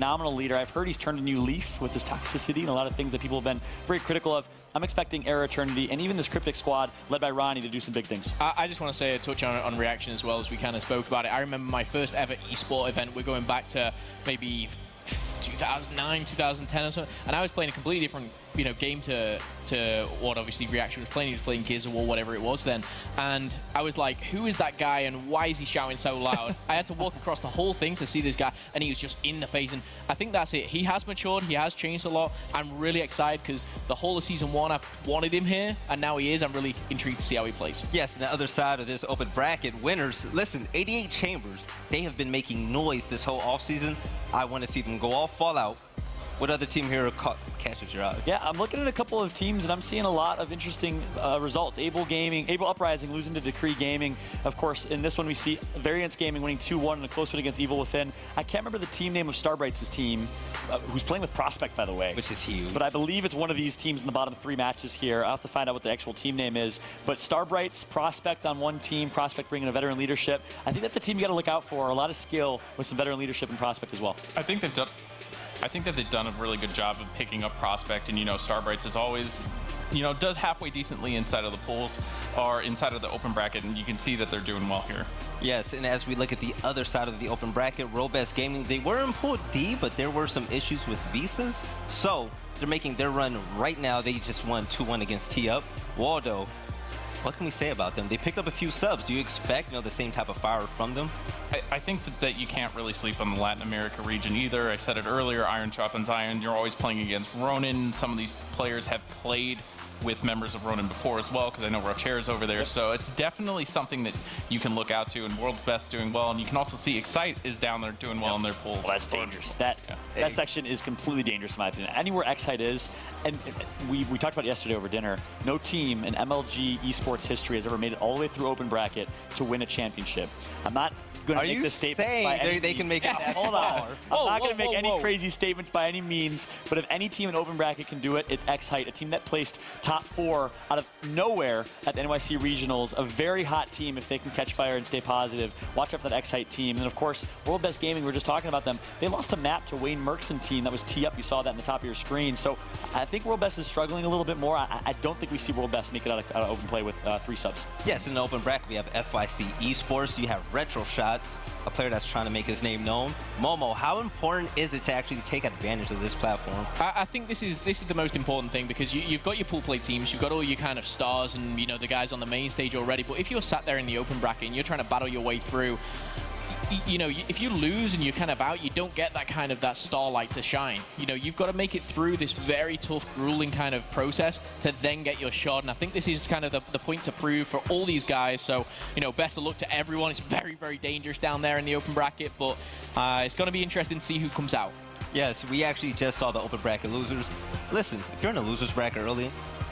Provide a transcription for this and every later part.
phenomenal leader. I've heard he's turned a new leaf with his toxicity and a lot of things that people have been very critical of. I'm expecting Era Eternity and even this Cryptic squad led by Ronnie to do some big things. I just want to say a touch on reaction as well, as we kind of spoke about it. I remember my first ever esport event. We're going back to maybe 2009, 2010 or so, and I was playing a completely different, game to what obviously Reaction was playing. He was playing Gears of War, whatever it was then, and I was like, who is that guy and why is he shouting so loud? I had to walk across the whole thing to see this guy, and he was just in the face, and I think that's it. He has matured, he has changed a lot. I'm really excited because the whole of Season 1, I wanted him here, and now he is. I'm really intrigued to see how he plays. Yes, and the other side of this open bracket, winners, listen, 88 Chambers, they have been making noise this whole offseason. I want to see them go all Fallout. What other team here catches your eye? Yeah, I'm looking at a couple of teams, and I'm seeing a lot of interesting results. Able Uprising losing to Decree Gaming. Of course, in this one we see Variance Gaming winning 2-1 in a close win against Evil Within. I can't remember the team name of Starbright's team, who's playing with Prospect, by the way. Which is huge. But I believe it's one of these teams in the bottom 3 matches here. I'll have to find out what the actual team name is. But Starbright's Prospect on one team, Prospect bringing a veteran leadership. I think that's a team you got to look out for. A lot of skill with some veteran leadership and Prospect as well. I think that they've done a really good job of picking up Prospect, and Starbright's is always, does halfway decently inside of the pools or inside of the open bracket, and you can see that they're doing well here. Yes, and as we look at the other side of the open bracket, Robust Gaming, they were in Pool D, but there were some issues with visas, so they're making their run right now. They just won 2-1 against T-Up. Waldo, what can we say about them? They picked up a few subs. Do you expect the same type of fire from them? I think that you can't really sleep on the Latin America region either. I said it earlier, Iron sharpens iron. You're always playing against Ronin. Some of these players have played with members of Ronin before as well, because I know Rocher's over there. Yep. So it's definitely something that you can look out to, and World's Best doing well. And you can also see Excite is down there doing well in their pools. Well, that's dangerous. That section is completely dangerous in my opinion. Anywhere Excite is, and we talked about it yesterday over dinner, no team in MLG esports history has ever made it all the way through open bracket to win a championship. I'm not going to make this statement by any means. They can make it that Hold on. I'm not going to make any whoa. crazy statements by any means, but if any team in open bracket can do it, it's Excite, a team that placed top 4 out of nowhere at the NYC Regionals, a very hot team if they can catch fire and stay positive. Watch out for that Excite team. And of course, World Best Gaming, we were just talking about them. They lost a map to Wayne Merkson team that was T-Up. You saw that in the top of your screen. So I think World Best is struggling a little bit more. I don't think we see World Best make it out of open play with 3 subs. Yes, in the open bracket, we have FYC Esports. You have Retro Shot, a player that's trying to make his name known. Momo, how important is it to actually take advantage of this platform? I think this is the most important thing, because you've got your pool play teams, you've got all your kind of stars and the guys on the main stage already. But if you're sat there in the open bracket and you're trying to battle your way through, if you lose and you're kind of out, you don't get that starlight to shine. You've got to make it through this very tough, grueling kind of process to then get your shot. And I think this is kind of the point to prove for all these guys. So, best of luck to everyone. It's very, very dangerous down there in the open bracket, but it's going to be interesting to see who comes out. Yes, we actually just saw the open bracket losers. Listen, if you're in a losers bracket early,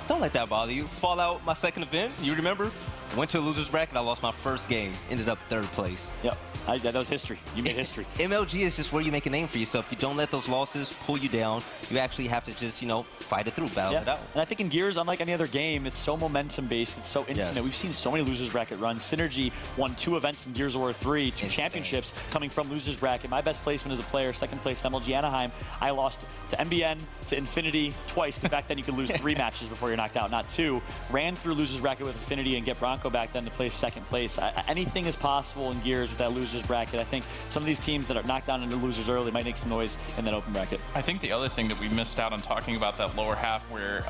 don't let that bother you. Fallout, my second event, you remember? Went to a losers bracket, I lost my first game, ended up 3rd place. Yep. That was history. You made history. MLG is just where you make a name for yourself. You don't let those losses pull you down. You actually have to just, fight it through, battle it out. And I think in Gears, unlike any other game, it's so momentum-based. It's so instant. Yes. We've seen so many losers bracket runs. Synergy won 2 events in Gears of War 3, 2 championships coming from losers bracket. My best placement as a player, 2nd place MLG Anaheim. I lost to MBN, to Infinity twice, because back then you could lose 3 matches before you're knocked out, not 2. Ran through losers bracket with Infinity and get Bronco back then to place 2nd place. Anything is possible in Gears with that losers bracket. I think some of these teams that are knocked down into losers early might make some noise in that open bracket. I think the other thing that we missed out on talking about that lower half, where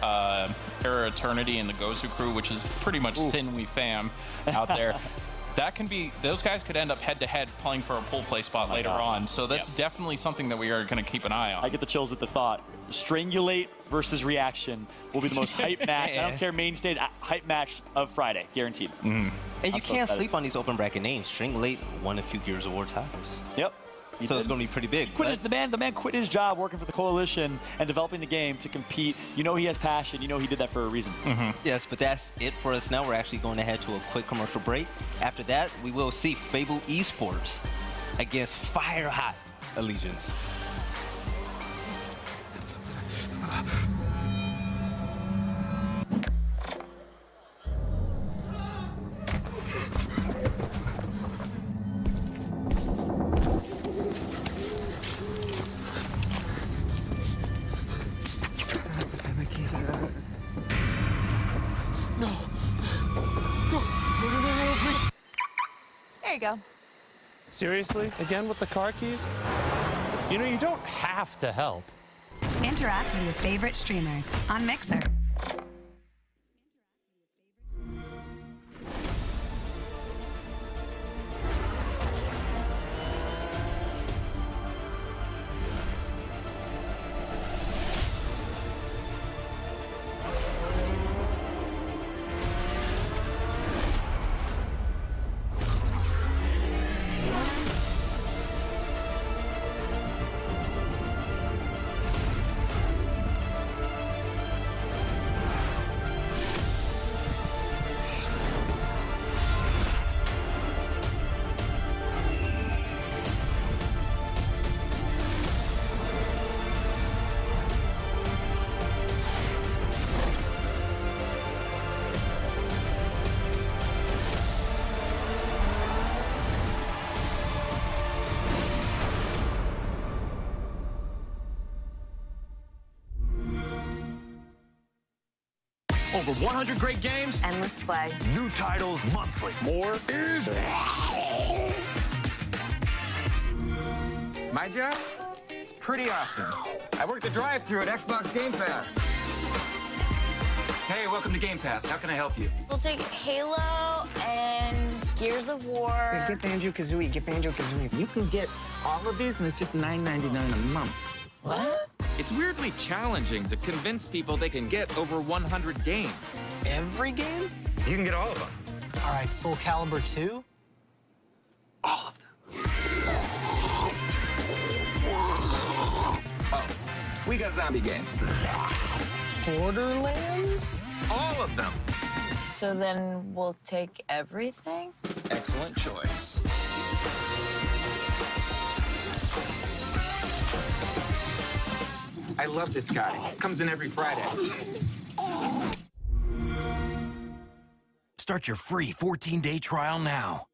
Era Eternity and the Gozu crew, which is pretty much Sinwe fam out there, those guys could end up head-to-head playing for a pool play spot later on. So that's definitely something that we are going to keep an eye on. I get the chills at the thought. Strangulate versus Reaction will be the most hype match. I don't care main stage, hype match of Friday, guaranteed. And you can't sleep on these open bracket names. Strangulate won a few Gears of War titles. Yep. So it's going to be pretty big. The man quit his job working for the Coalition and developing the game to compete. He has passion. He did that for a reason. Yes, but that's it for us now. We're actually going to head to a quick commercial break. After that, we will see FABLE Esports against Fire Hot Allegiance. you go. Seriously? Again with the car keys? You know, you don't have to help. Interact with your favorite streamers on Mixer. Over 100 great games. Endless play. New titles monthly. More is... My job? It's pretty awesome. I work the drive-thru at Xbox Game Pass. Hey, welcome to Game Pass. How can I help you? We'll take Halo and Gears of War. Yeah, get Banjo-Kazooie, get Banjo-Kazooie. You can get all of these, and it's just $9.99 a month. What? It's weirdly challenging to convince people they can get over 100 games. Every game? You can get all of them. All right, Soul Calibur 2? All of them. Oh, we got zombie games. Borderlands? All of them. So then we'll take everything? Excellent choice. I love this guy. Comes in every Friday. Start your free 14-day trial now.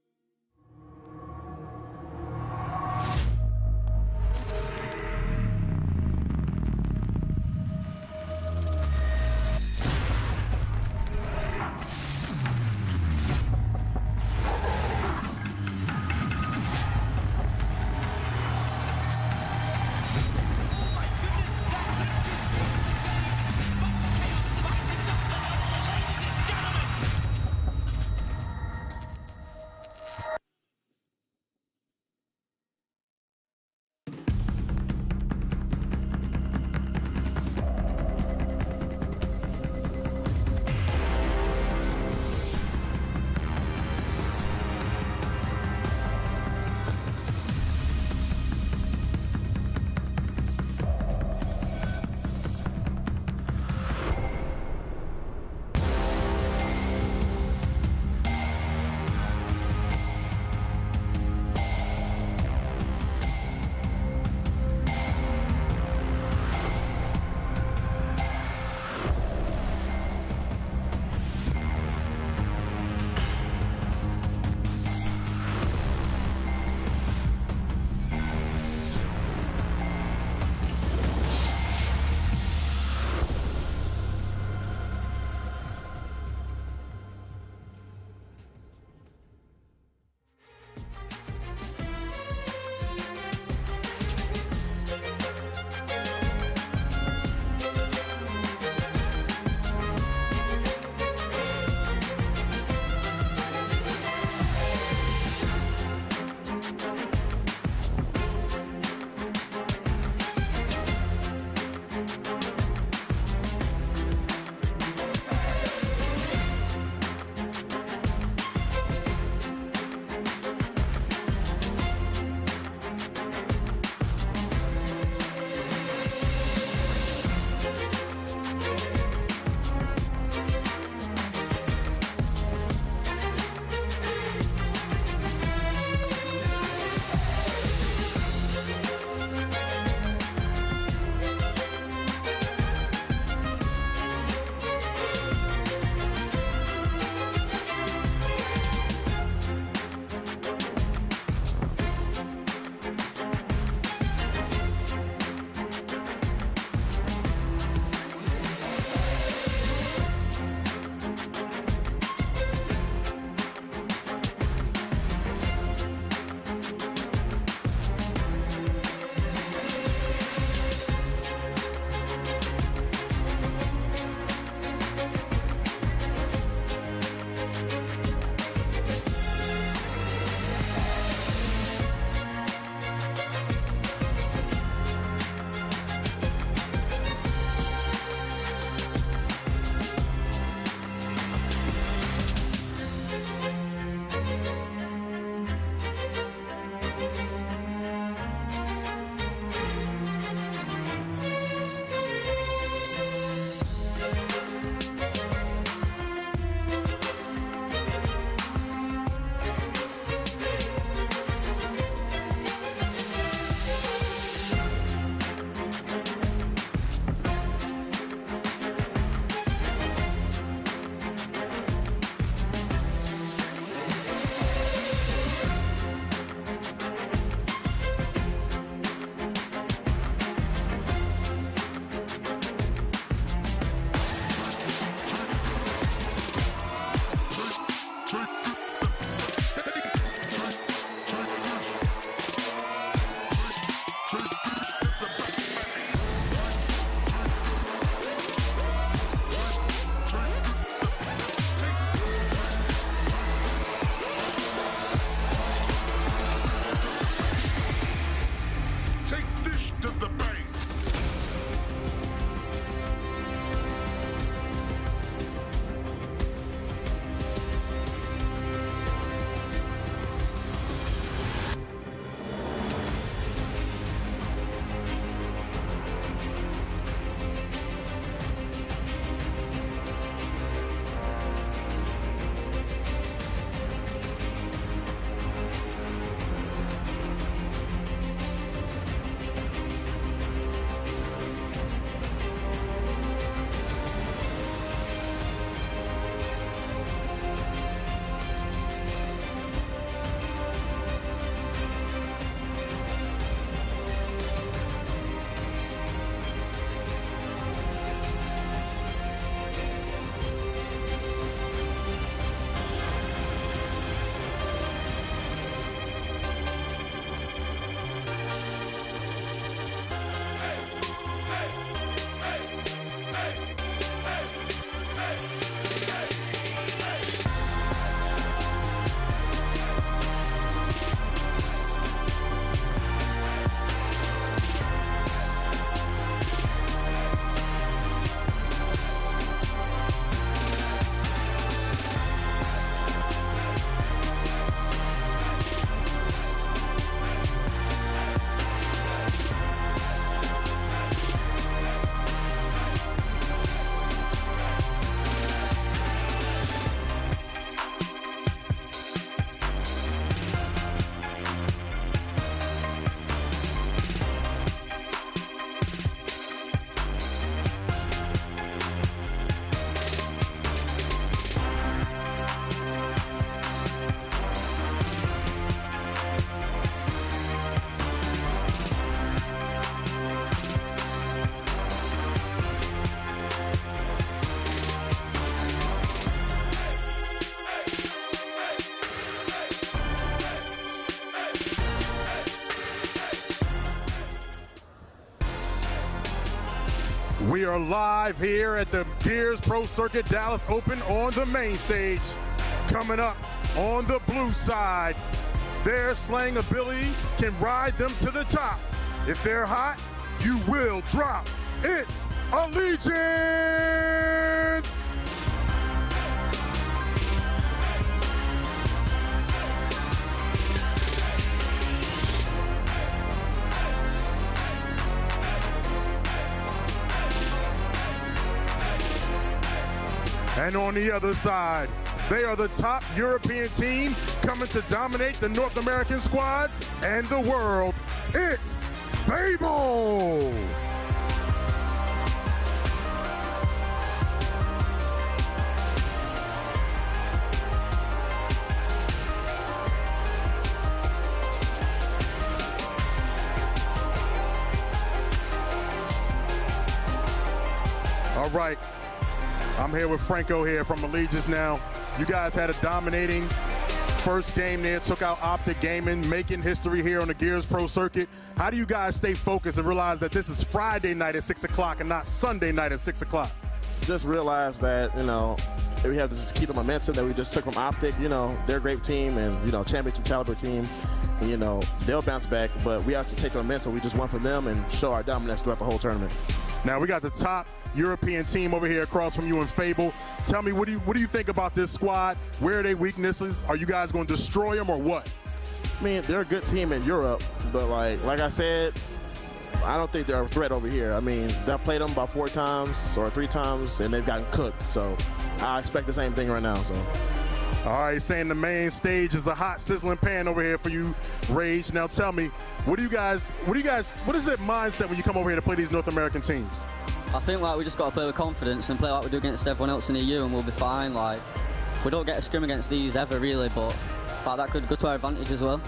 We are live here at the Gears Pro Circuit Dallas Open on the main stage. Coming up on the blue side, their slaying ability can ride them to the top. If they're hot, you will drop. It's Allegiance! And on the other side, they are the top European team coming to dominate the North American squads and the world. It's FABLE! All right. I'm here with Franco here from Allegiance now. You guys had a dominating first game there, took out Optic Gaming, making history here on the Gears Pro Circuit. How do you guys stay focused and realize that this is Friday night at 6 o'clock and not Sunday night at 6 o'clock? Just realize that, you know, we have to just keep the momentum that we just took from Optic. You know, they're a great team and, you know, championship caliber team. And, you know, they'll bounce back, but we have to take the momentum we just won from them and show our dominance throughout the whole tournament. Now we got the top European team over here across from you in FABLE. Tell me, what do you think about this squad? Where are their weaknesses? Are you guys going to destroy them or what? I mean, they're a good team in Europe, but like I said, I don't think they're a threat over here. I mean, they've played them about 4 times or 3 times, and they've gotten cooked. So I expect the same thing right now. So. All right, saying the main stage is a hot sizzling pan over here for you, Rage. Now tell me, what is that mindset when you come over here to play these North American teams? I think like we just got to play with confidence and play like we do against everyone else in the EU, and we'll be fine. Like we don't get a scrim against these ever really, but like, that could go to our advantage as well.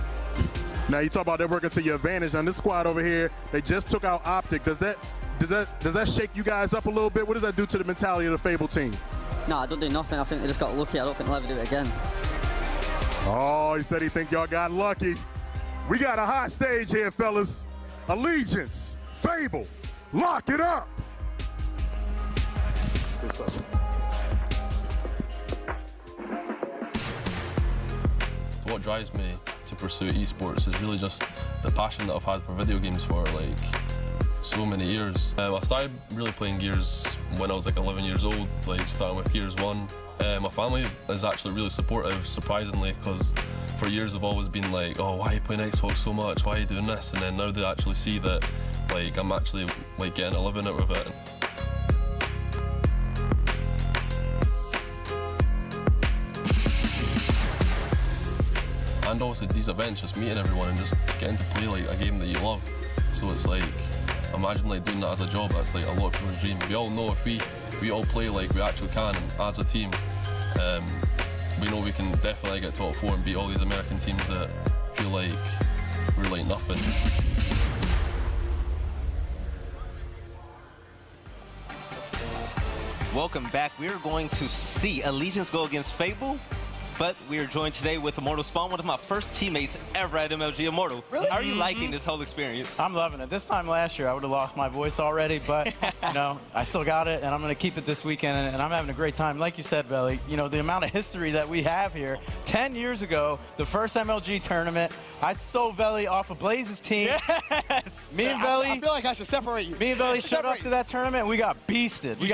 Now you talk about they're working to your advantage. On this squad over here, they just took out Optic. Does that shake you guys up a little bit? What does that do to the mentality of the FABLE team? No, I don't do nothing. I think they just got lucky. I don't think they'll ever do it again. Oh, he said he think y'all got lucky. We got a hot stage here, fellas. Allegiance, FABLE, lock it up. What drives me to pursue esports is really just the passion that I've had for video games for like so many years. I started really playing Gears when I was like 11 years old, like starting with Gears 1. My family is actually really supportive, surprisingly, because for years I've always been like, oh, why are you playing Xbox so much? Why are you doing this? And then now they actually see that like I'm actually like getting a living out of it. And also these events, just meeting everyone and just getting to play like a game that you love. So it's like, imagine like doing that as a job. That's like a lot of people's dream. We all know if we all play like we actually can as a team, we know we can definitely get top 4 and beat all these American teams that feel like we're like nothing. Welcome back. We are going to see Allegiance go against FABLE. But we are joined today with Immortal Spawn, one of my first teammates ever at MLG. Immortal, really? How are you liking this whole experience? I'm loving it. This time last year, I would have lost my voice already, but you know, I still got it, and I'm going to keep it this weekend, and I'm having a great time. Like you said, Belly, you know, the amount of history that we have here. 10 years ago, the first MLG tournament, I stole Belly off of Blaze's team. Yes! Me and Belly. I feel like I should separate you. Me and Belly showed up to that tournament, and we got beasted. We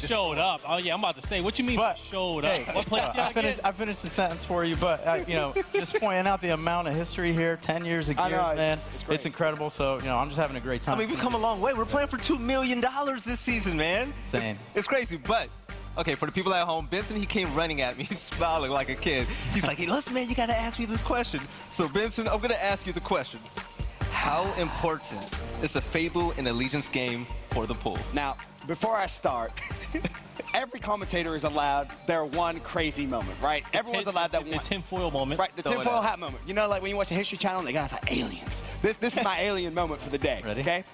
showed up. Oh, yeah, I'm about to say, what you mean showed up? Hey, what place I finished the sentence for you. But, you know, just pointing out the amount of history here, 10 years of Gears, man. It's incredible. So, you know, I'm just having a great time. I mean, we've come a long way. We're playing for $2 million this season, man. Insane. It's crazy. But, okay, for the people at home, Benson, he came running at me, smiling like a kid. He's like, hey, listen, man, you got to ask me this question. So, Benson, I'm going to ask you the question. How important is a FABLE and Allegiance game for the pool? Now, before I start, every commentator is allowed their one crazy moment, right? Everyone's allowed that one. The tinfoil moment. Right, the tinfoil hat moment. You know, like when you watch the History Channel and the guys like, aliens. This is my alien moment for the day, okay?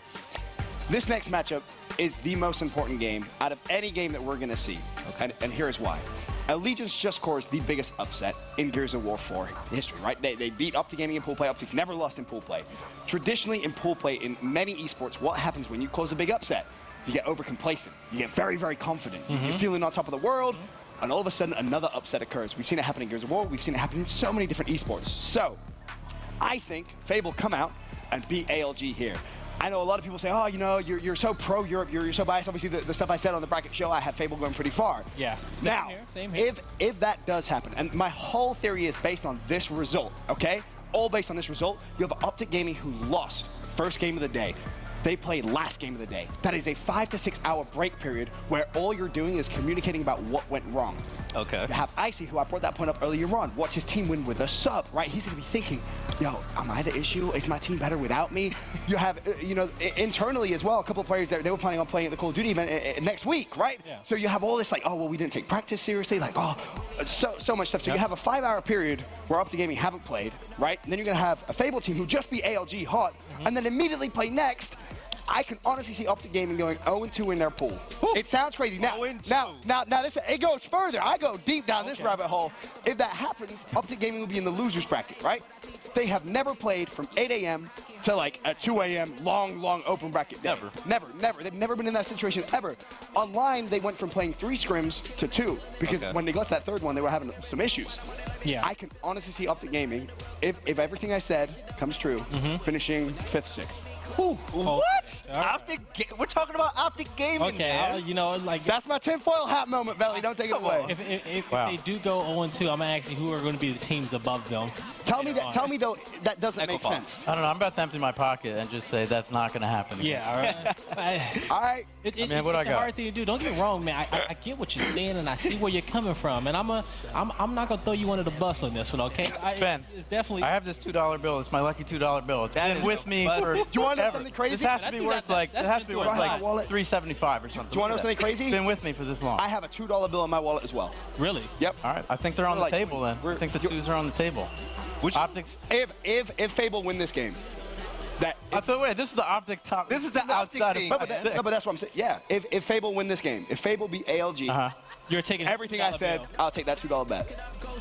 This next matchup is the most important game out of any game that we're going to see, and here's why. Allegiance just caused the biggest upset in Gears of War 4 history, right? They beat Optic Gaming in pool play. Optic's never lost in pool play. Traditionally in pool play in many esports, what happens when you cause a big upset? you get over-complacent. You get very, very confident. You're feeling on top of the world, and all of a sudden, another upset occurs. We've seen it happen in Gears of War. We've seen it happen in so many different esports. So, I think FABLE come out and beat ALG here. I know a lot of people say, oh, you know, you're so pro-Europe, you're so biased. Obviously, the stuff I said on the bracket show, I have FABLE going pretty far. Yeah. Now, Same here. if that does happen, and my whole theory is based on this result, okay? All based on this result, you have Optic Gaming who lost first game of the day. They played last game of the day. That is a 5 to 6 hour break period where all you're doing is communicating about what went wrong. Okay. You have Icy, who I brought that point up earlier on. Watch his team win with a sub, right? He's gonna be thinking, yo, am I the issue? Is my team better without me? You have, you know, internally as well, a couple of players that they were planning on playing at the Call of Duty event next week, right? Yeah. So you have all this like, oh, well, we didn't take practice seriously. Like, oh, so much stuff. So you have a 5 hour period where Optic Gaming haven't played, right? And then you're gonna have a FABLE team who just beat ALG hot, and then immediately play next. I can honestly see Optic Gaming going 0-2 in their pool. It sounds crazy. Now, listen, it goes further. I go deep down this rabbit hole. If that happens, Optic Gaming will be in the losers bracket, right? They have never played from 8 a.m. to like a 2 a.m. long open bracket day. Never. They've never been in that situation ever. Online, they went from playing 3 scrims to 2 because when they got to that third one, they were having some issues. Yeah. I can honestly see Optic Gaming, if everything I said comes true, finishing 5th, 6th. What? Optic? We're talking about Optic Gaming. Okay, you know, like that's my tinfoil hat moment, Belly. Don't take it away. If they do go 0-2, I'm gonna ask you who are going to be the teams above them. Tell me though that doesn't make sense. I don't know. I'm about to empty my pocket and just say that's not going to happen again. Yeah. All right. All right. It's a hard thing to do. Don't get me wrong, man. I get what you're saying and I see where you're coming from, and I'm not gonna throw you under the bus on this one, okay? Sven, it's definitely. I have this $2 bill. It's my lucky $2 bill. It's been with me for. Do you want to know something crazy? This has to be worth like $375 or something. Do you want to know something crazy? It's been with me for this long. I have a $2 bill in my wallet as well. Really? Yep. All right. I think they're on the table then. I think the 2s are on the table. Which Optics? If FABLE win this game, I thought, wait, this is the Optic top. This is the outside of no, but that's what I'm saying. Yeah, if FABLE win this game, if FABLE beat ALG, you're taking everything I said. I'll take that $2 bet.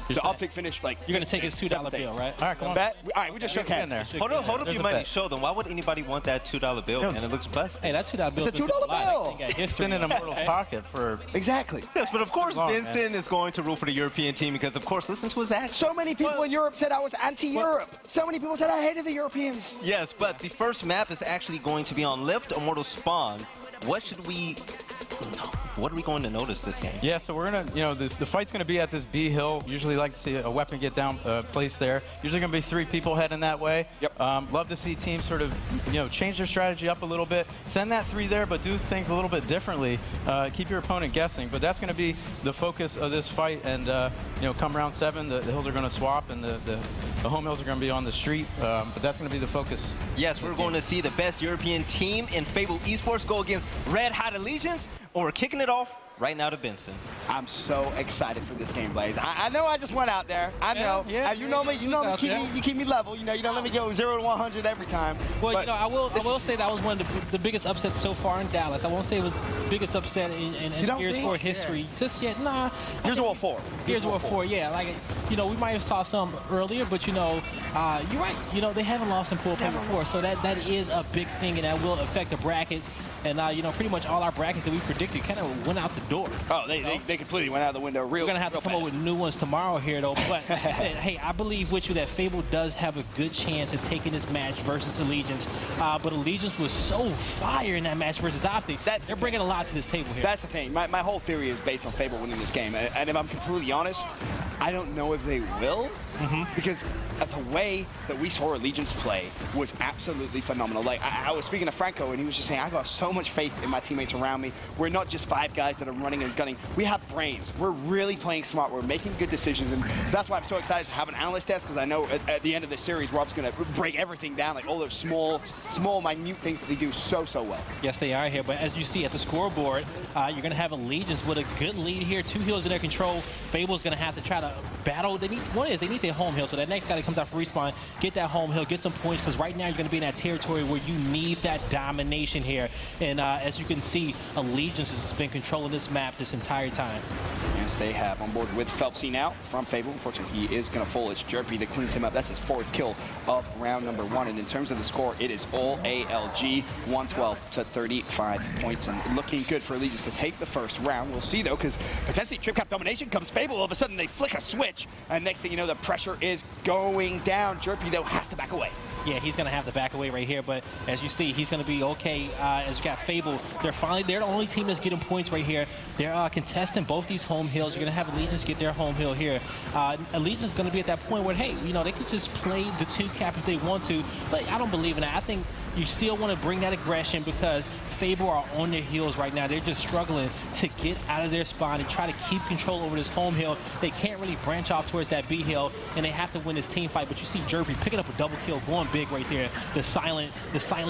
The Optic finish like you're gonna take his $2 bill, right? All right, come on. Bet. All right, we just shook hands. Hold up your money. Show them. Why would anybody want that $2 bill? And it looks blessed. Hey, that $2 bill. It's a $2 bill. It's been in Immortal's pocket for exactly. Yes, but of course Vincent is going to root for the European team because, of course, listen to his action. So many people in Europe said I was anti-Europe. So many people said I hated the Europeans. Yes, but the first map is actually going to be on Lift Immortal Spawn. What are we going to notice this game? Yeah, so we're going to, you know, the fight's going to be at this B hill. Usually like to see a weapon get down placed there. Usually going to be 3 people heading that way. Yep. Love to see teams sort of, you know, change their strategy up a little bit. Send that 3 there, but do things a little bit differently. Keep your opponent guessing. But that's going to be the focus of this fight. And, you know, come round 7, the hills are going to swap and the home hills are going to be on the street. But that's going to be the focus. Yes, we're going to see the best European team in FABLE Esports go against Red Hot Allegiance. Or we're kicking it off right now to Benson. I'm so excited for this game, Blaze. I know I just went out there. I know. You know me. You keep me level. You know, you don't let me go 0 to 100 every time. Well, you know, I will say that was one of the biggest upsets so far in Dallas. I won't say it was the biggest upset in Gears of War history. Yeah. Just yet, nah. Gears of War 4. Gears of War 4. Yeah, like you know, we might have saw some earlier, but you know, you're right. You know, they haven't lost in pool play before, so that is a big thing, and that will affect the brackets. And, you know, pretty much all our brackets that we predicted kind of went out the door. Oh, they completely went out the window real fast. We're going to have to come up with new ones tomorrow here, though. But, hey, I believe with you that FABLE does have a good chance of taking this match versus Allegiance. But Allegiance was so fire in that match versus Optics. They're bringing a lot to this table here. That's the thing. My whole theory is based on FABLE winning this game. And if I'm completely honest, I don't know if they will. Because the way that we saw Allegiance play was absolutely phenomenal. Like, I was speaking to Franco, and he was just saying, I got so much faith in my teammates around me. We're not just 5 guys that are running and gunning. We have brains. We're really playing smart. We're making good decisions, and that's why I'm so excited to have an analyst desk, because I know at the end of the series, Rob's going to break everything down, like all those small, minute things that they do so well. Yes, they are here, but as you see at the scoreboard, you're going to have Allegiance with a good lead here. 2 hills in their control. FABLE's going to have to try to battle. They need their home hill, so that next guy that comes out for respawn, get that home hill, get some points, because right now you're going to be in that territory where you need that domination here. And as you can see, Allegiance has been controlling this map this entire time. experience they have. On board with Phelpsy now from Fable. Unfortunately, he is going to fall. It's Jerpy that cleans him up. That's his 4th kill of round number 1. And in terms of the score, it is all ALG, 112 to 35 points. And looking good for Allegiance to take the first round. We'll see, though, because potentially trip cap domination comes Fable. All of a sudden, they flick a switch. And next thing you know, the pressure is going down. Jerpy, though, has to back away. Yeah, he's going to have to back away right here, but as you see, he's going to be okay. As you got Fable, they're the only team that's getting points right here. They're contesting both these home hills. You're going to have Allegiance get their home hill here. Allegiance is going to be at that point where, hey, you know, they could just play the 2 cap if they want to, but I don't believe in that. I think you still want to bring that aggression because Fable are on their heels right now. They're just struggling to get out of their spawn and try to keep control over this home hill. They can't really branch off towards that B hill, and they have to win this team fight. But you see Jerpy picking up a double kill, going big right there. The silent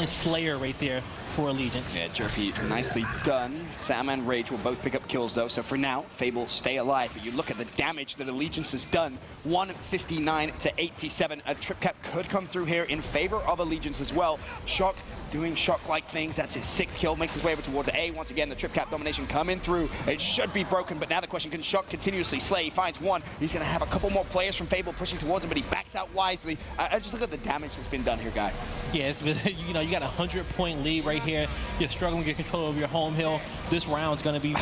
Slayer right there for Allegiance. Yeah, Jerpy, nicely done. Sam and Rage will both pick up kills, though. So for now, Fable stay alive. But you look at the damage that Allegiance has done, 159 to 87. A trip cap could come through here in favor of Allegiance as well. Shock doing Shock-like things. That's his 6th kill. Makes his way over toward the A. Once again, the trip cap domination coming through. It should be broken, but now the question, can Shock continuously slay? He finds one. He's going to have a couple more players from Fable pushing towards him, but he backs out wisely. Just look at the damage that's been done here, guy. Yeah, it's been, you know, you got a 100-point lead right here. You're struggling to get control of your home hill. This round's going to be,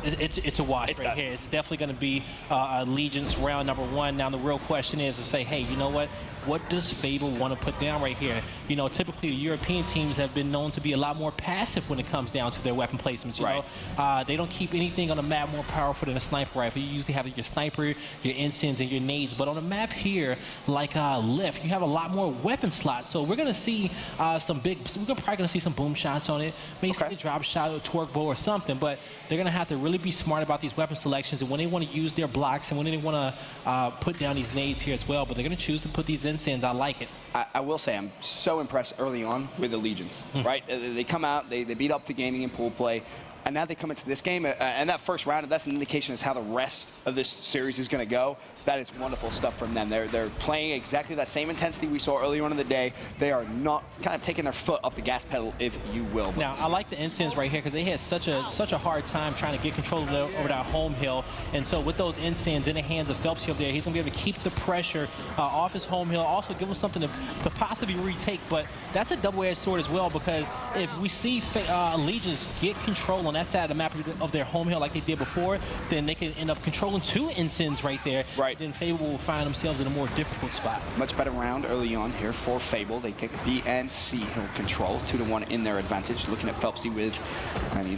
it's a wash right here. It's definitely going to be Allegiance round number 1. Now the real question is to say, hey, you know what? What does Fable want to put down right here? You know, typically the European teams have been known to be a lot more passive when it comes down to their weapon placements. You know, they don't keep anything on the map more powerful than a sniper rifle. You usually have your sniper, your ensigns, and your nades. But on a map here, like Lift, you have a lot more weapon slots. So we're going to see some big. We're probably going to see some boom shots on it, maybe a drop shot, a torque bow, or something. But they're going to have to really be smart about these weapon selections and when they want to use their blocks and when they want to put down these nades here as well. But they're going to choose to put these ensigns. I like it. I will say I'm so impressed early on with Allegiance, right? They come out, they beat up the gaming and pool play, and now they come into this game, and that first round, that's an indication of how the rest of this series is going to go. That is wonderful stuff from them. They're playing exactly that same intensity we saw earlier on in the day. They are not kind of taking their foot off the gas pedal, if you will. Now, I like the ensigns right here because they had such a hard time trying to get control over that home hill. And so with those ensigns in the hands of Phelps up there, he's going to be able to keep the pressure off his home hill, also give him something to possibly retake. But that's a double-edged sword as well because if we see Allegiance get control on that side of the map of their home hill like they did before, then they can end up controlling 2 ensigns right there. Right. Then Fable will find themselves in a more difficult spot. Much better round early on here for Fable. They kick B and C hill control, 2-1 in their advantage. Looking at Phelpsy with,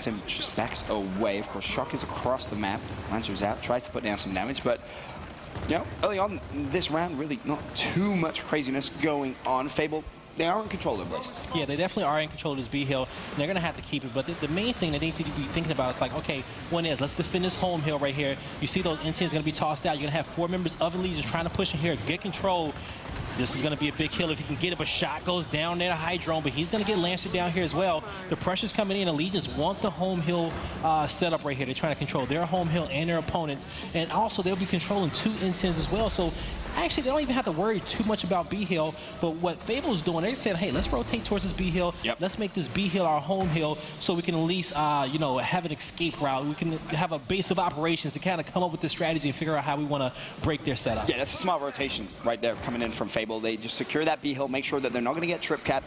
him just backs away. Of course, Shock is across the map. Lancer's out, tries to put down some damage, but you know, early on this round, really not too much craziness going on. Fable, they are in control of this. Yeah, they definitely are in control of this B hill, and they're going to have to keep it. But the main thing they need to be thinking about is like, okay, one is, let's defend this home hill right here. You see those ensigns going to be tossed out. You're going to have 4 members of Allegiance trying to push in here, get control. This is going to be a big kill if he can get it, but shot goes down there to Hydrone, but he's going to get Lancer down here as well. The pressure's coming in. Allegiance want the home hill setup right here. They're trying to control their home hill and their opponents, and also they'll be controlling 2 ensigns as well. So actually, they don't even have to worry too much about B hill, but what Fable's doing, they said, hey, let's rotate towards this B hill. Yep. Let's make this B hill our home hill so we can at least, you know, have an escape route. We can have a base of operations to kind of come up with this strategy and figure out how we want to break their setup. Yeah, that's a smart rotation right there coming in from Fable. They just secure that B hill, make sure that they're not going to get trip capped.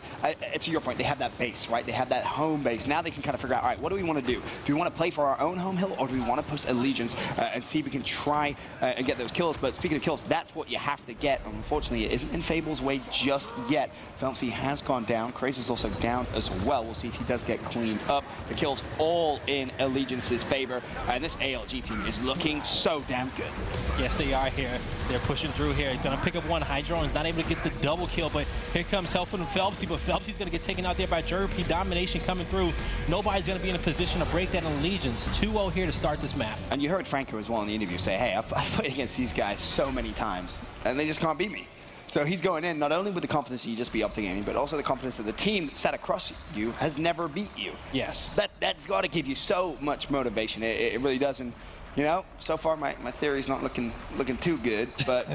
To your point, they have that base, right? They have that home base. Now they can kind of figure out, all right, what do we want to do? Do we want to play for our own home hill, or do we want to post Allegiance and see if we can try and get those kills? But speaking of kills, that's what you have to get. Unfortunately, it isn't in Fable's way just yet. Phelpsy has gone down. Crazy's also down as well. We'll see if he does get cleaned up. The kills all in Allegiance's favor. And this ALG team is looking so damn good. Yes, they are here. They're pushing through here. Going to pick up one. Hydrone's not able to get the double kill, but here comes help from Phelpsy, but Phelpsy's going to get taken out there by Jerpy. Domination coming through. Nobody's going to be in a position to break that Allegiance. 2-0 here to start this map. And you heard Franco as well in the interview say, hey, I've played against these guys so many times, and they just can't beat me. So he's going in not only with the confidence that you just be up to gaming, but also the confidence that the team that sat across you has never beat you. Yes. That's got to give you so much motivation. It really does. And You know, so far my theory's not looking too good, but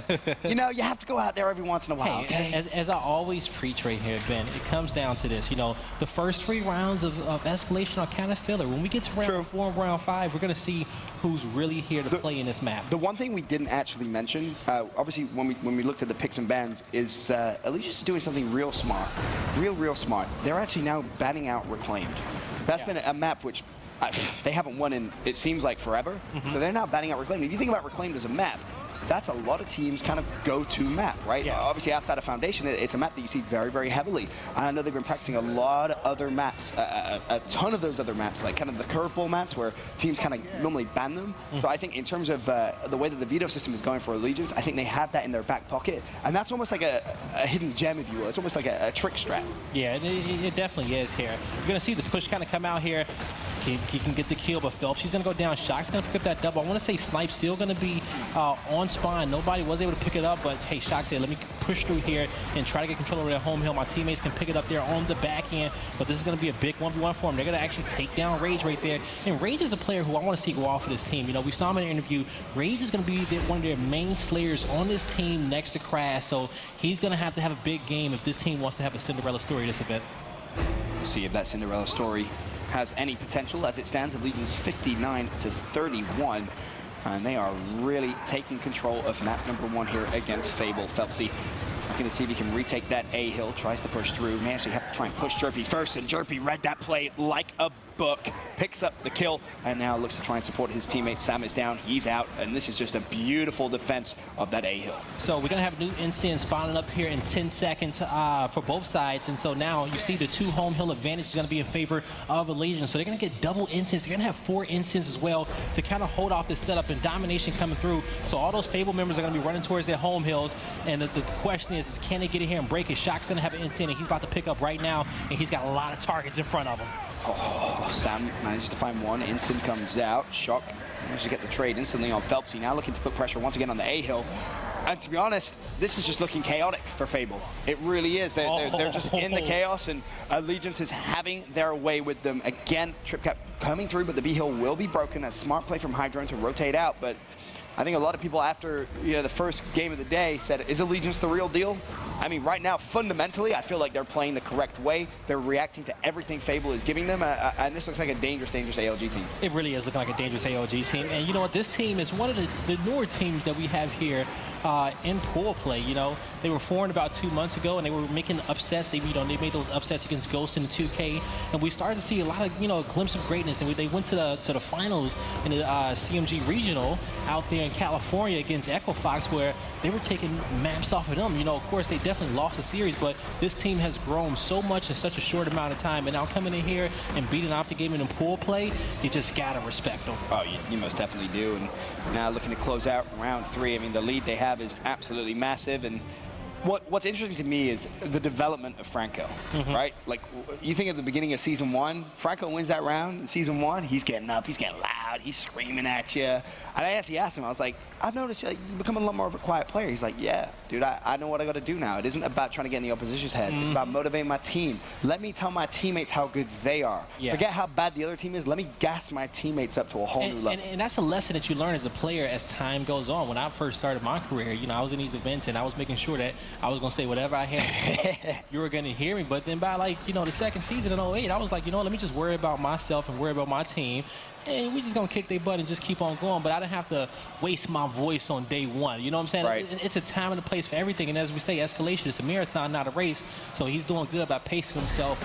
you know, you have to go out there every once in a while. Hey, okay? as I always preach right here, Ben, it comes down to this. You know, the first 3 rounds of Escalation are kind of filler. When we get to round 4 and round 5, we're going to see who's really here to play in this map. The one thing we didn't actually mention, obviously when we looked at the picks and bans, is Allegiance is doing something real smart, real smart. They're actually now banning out Reclaimed. That's been a map which they haven't won in, it seems like, forever. So they're now banning out Reclaimed. If you think about Reclaimed as a map, that's a lot of teams' kind of go-to map, right? Yeah. Obviously, outside of Foundation, it's a map that you see very, very heavily. And I know they've been practicing a lot of other maps, a ton of those other maps, like kind of the curveball maps where teams kind of normally ban them. So I think in terms of the way that the veto system is going for Allegiance, I think they have that in their back pocket. And that's almost like a hidden gem, if you will. It's almost like a trick strat. Yeah, it definitely is here. You're going to see the push kind of come out here. He can get the kill, but Phelps, he's going to go down. Shock's going to pick up that double. I want to say Snipe's still going to be on spawn. Nobody was able to pick it up, but hey, Shock said, let me push through here and try to get control over that home hill. My teammates can pick it up there on the back end, but this is going to be a big 1v1 for them. They're going to actually take down Rage right there. And Rage is a player who I want to see go off for this team. You know, we saw him in an interview. Rage is going to be one of their main slayers on this team next to Crash, so he's going to have a big game if this team wants to have a Cinderella story this event. We'll see if that Cinderella story has any potential. As it stands, Allegiance 59 to 31. And they are really taking control of map number 1 here against Fable. Phelpsy looking to see if he can retake that A hill. Tries to push through. May actually have to try and push Jerpy first. And Jerpy read that play like a book. Picks up the kill. And now looks to try and support his teammate. Sam is down. He's out. And this is just a beautiful defense of that A hill. So we're going to have a new instant spawning up here in 10 seconds for both sides. And so now you see the 2 home hill advantage is going to be in favor of Allegiance. So they're going to get double instants. They're going to have 4 instants as well to kind of hold off this setup and domination coming through. So all those Fable members are going to be running towards their home hills. And the question is can they get in here and break it? Shock's going to have an instant, and he's about to pick up right now. And he's got a lot of targets in front of him. Oh, Sam managed to find one. Instant comes out. Shock managed to get the trade instantly on Phelpsy. Now looking to put pressure once again on the A hill. And to be honest, this is just looking chaotic for Fable. It really is. They're just in the chaos, and Allegiance is having their way with them. Again, Trip Cap coming through, but the B hill will be broken. A smart play from Hydrone to rotate out, but I think a lot of people after the first game of the day said, is Allegiance the real deal? I mean, right now, fundamentally, I feel like they're playing the correct way. They're reacting to everything Fable is giving them, and this looks like a dangerous ALG team. It really is looking like a dangerous ALG team. And you know what? This team is one of the newer teams that we have here in pool play. You know, they were formed about 2 months ago, and they were making upsets. They made those upsets against Ghost in the 2K, and we started to see a lot of a glimpse of greatness. And they went to the finals in the CMG regional out there in California against Equifox, where they were taking maps off of them. You know, of course, they definitely lost the series, but this team has grown so much in such a short amount of time. And now coming in here and beating Optic Gaming in pool play, you just gotta respect them. Oh, you most definitely do. And now looking to close out round 3. I mean, the lead they have is absolutely massive. And what's interesting to me is the development of Franco, right? Like, you think at the beginning of Season 1, Franco wins that round in Season 1, he's getting up, he's getting loud, he's screaming at you. And I actually asked him, I was like, I've noticed you become a lot more of a quiet player. He's like, yeah, dude, I know what I got to do now. It isn't about trying to get in the opposition's head. It's about motivating my team. Let me tell my teammates how good they are. Yeah. Forget how bad the other team is. Let me gas my teammates up to a whole new level. And that's a lesson that you learn as a player as time goes on. When I first started my career, I was in these events and I was making sure that I was going to say whatever I had. You were going to hear me. But then by the second season in 08, I was like, let me just worry about myself and worry about my team. And we just going to kick their butt and just keep on going. But I didn't have to waste my voice on day one. You know what I'm saying? Right. It's a time and a place for everything. And as we say, Escalation is a marathon, not a race. So he's doing good about pacing himself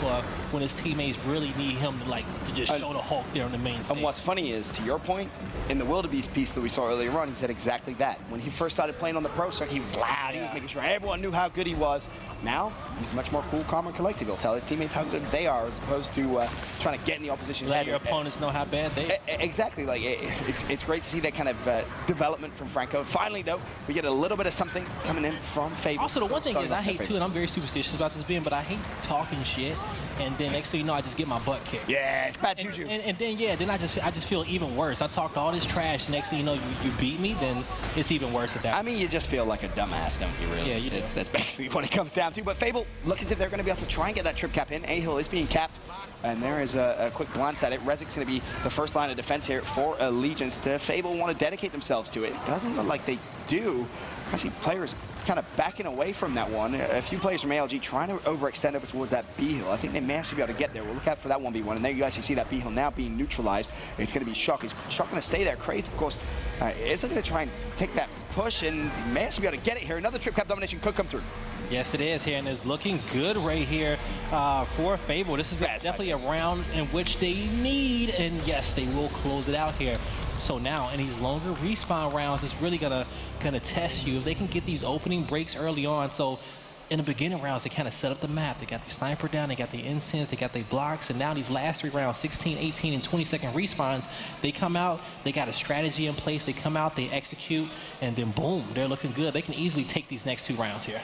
when his teammates really need him to just show the Hulk there on the main stage. And what's funny is, to your point, in the Wildebeest piece that we saw earlier on, he said exactly that. When he first started playing on the pro circuit, he was loud. He was making sure everyone knew how good he was. Now, he's much more cool, calm, and collected. He'll tell his teammates how good they are as opposed to trying to get in the opposition's head. Let your opponents know how bad they are. Exactly. It's great to see that kind of development from Franco. Finally, though, we get a little bit of something coming in from Fable. Also, the one thing is I hate, too, and I'm very superstitious about this being, but I hate talking shit. And then next thing you know, I just get my butt kicked. Yeah, it's bad juju. And then I just feel even worse. I talked all this trash. Next thing you know, you beat me, then it's even worse at that. I mean, you just feel like a dumbass, don't you, really? Yeah, you do. That's basically what it comes down to. But Fable look as if they're going to be able to try and get that trip cap in. A-Hill is being capped. And there is a quick glance at it. Rezik's going to be the first line of defense here for Allegiance. The Fable want to dedicate themselves to it. It doesn't look like they do. Actually, players kind of backing away from that one. A few players from ALG trying to overextend over towards that B hill. I think they may actually be able to get there. We'll look out for that 1v1. And there you actually see that B hill now being neutralized. It's going to be Shock. Is Shock going to stay there? Crazed, of course, is looking to try and take that push, and he may actually be able to get it here. Another trip cap domination could come through. Yes, it is here, and it's looking good right here for Fable. This is definitely a round in which they need, and yes, they will close it out here. So now, in these longer respawn rounds, it's really gonna test you if they can get these opening breaks early on. So in the beginning rounds, they kind of set up the map. They got the sniper down, they got the incense, they got the blocks, and now these last 3 rounds, 16, 18, and 20-second respawns, they come out, they got a strategy in place, they come out, they execute, and then boom, they're looking good. They can easily take these next 2 rounds here.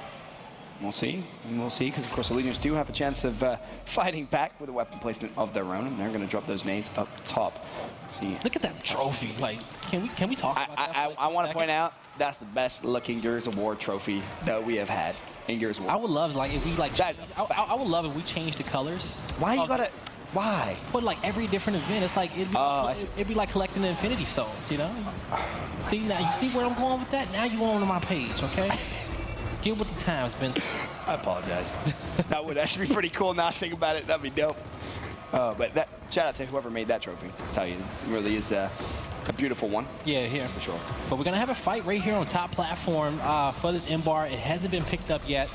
We'll see, because of course Allegiance do have a chance of fighting back with a weapon placement of their own, and they're going to drop those nades up top. See. Look at that trophy. Like, can we talk about that? I want to point out that's the best looking Gears of War trophy that we have had in Gears of War. I would love if we I would love if we changed the colors. Why you gotta? Why? But like every different event, it's like it'd be like collecting the Infinity Stones, you know? See now, you see where I'm going with that? Now you on my page, okay? Get with the times, Ben. I apologize. That would actually be pretty cool now I think about it. That'd be dope. But that shout out to whoever made that trophy. I tell you, it really is a beautiful one. Yeah, here. For sure. But we're going to have a fight right here on top platform for this M-bar. It hasn't been picked up yet.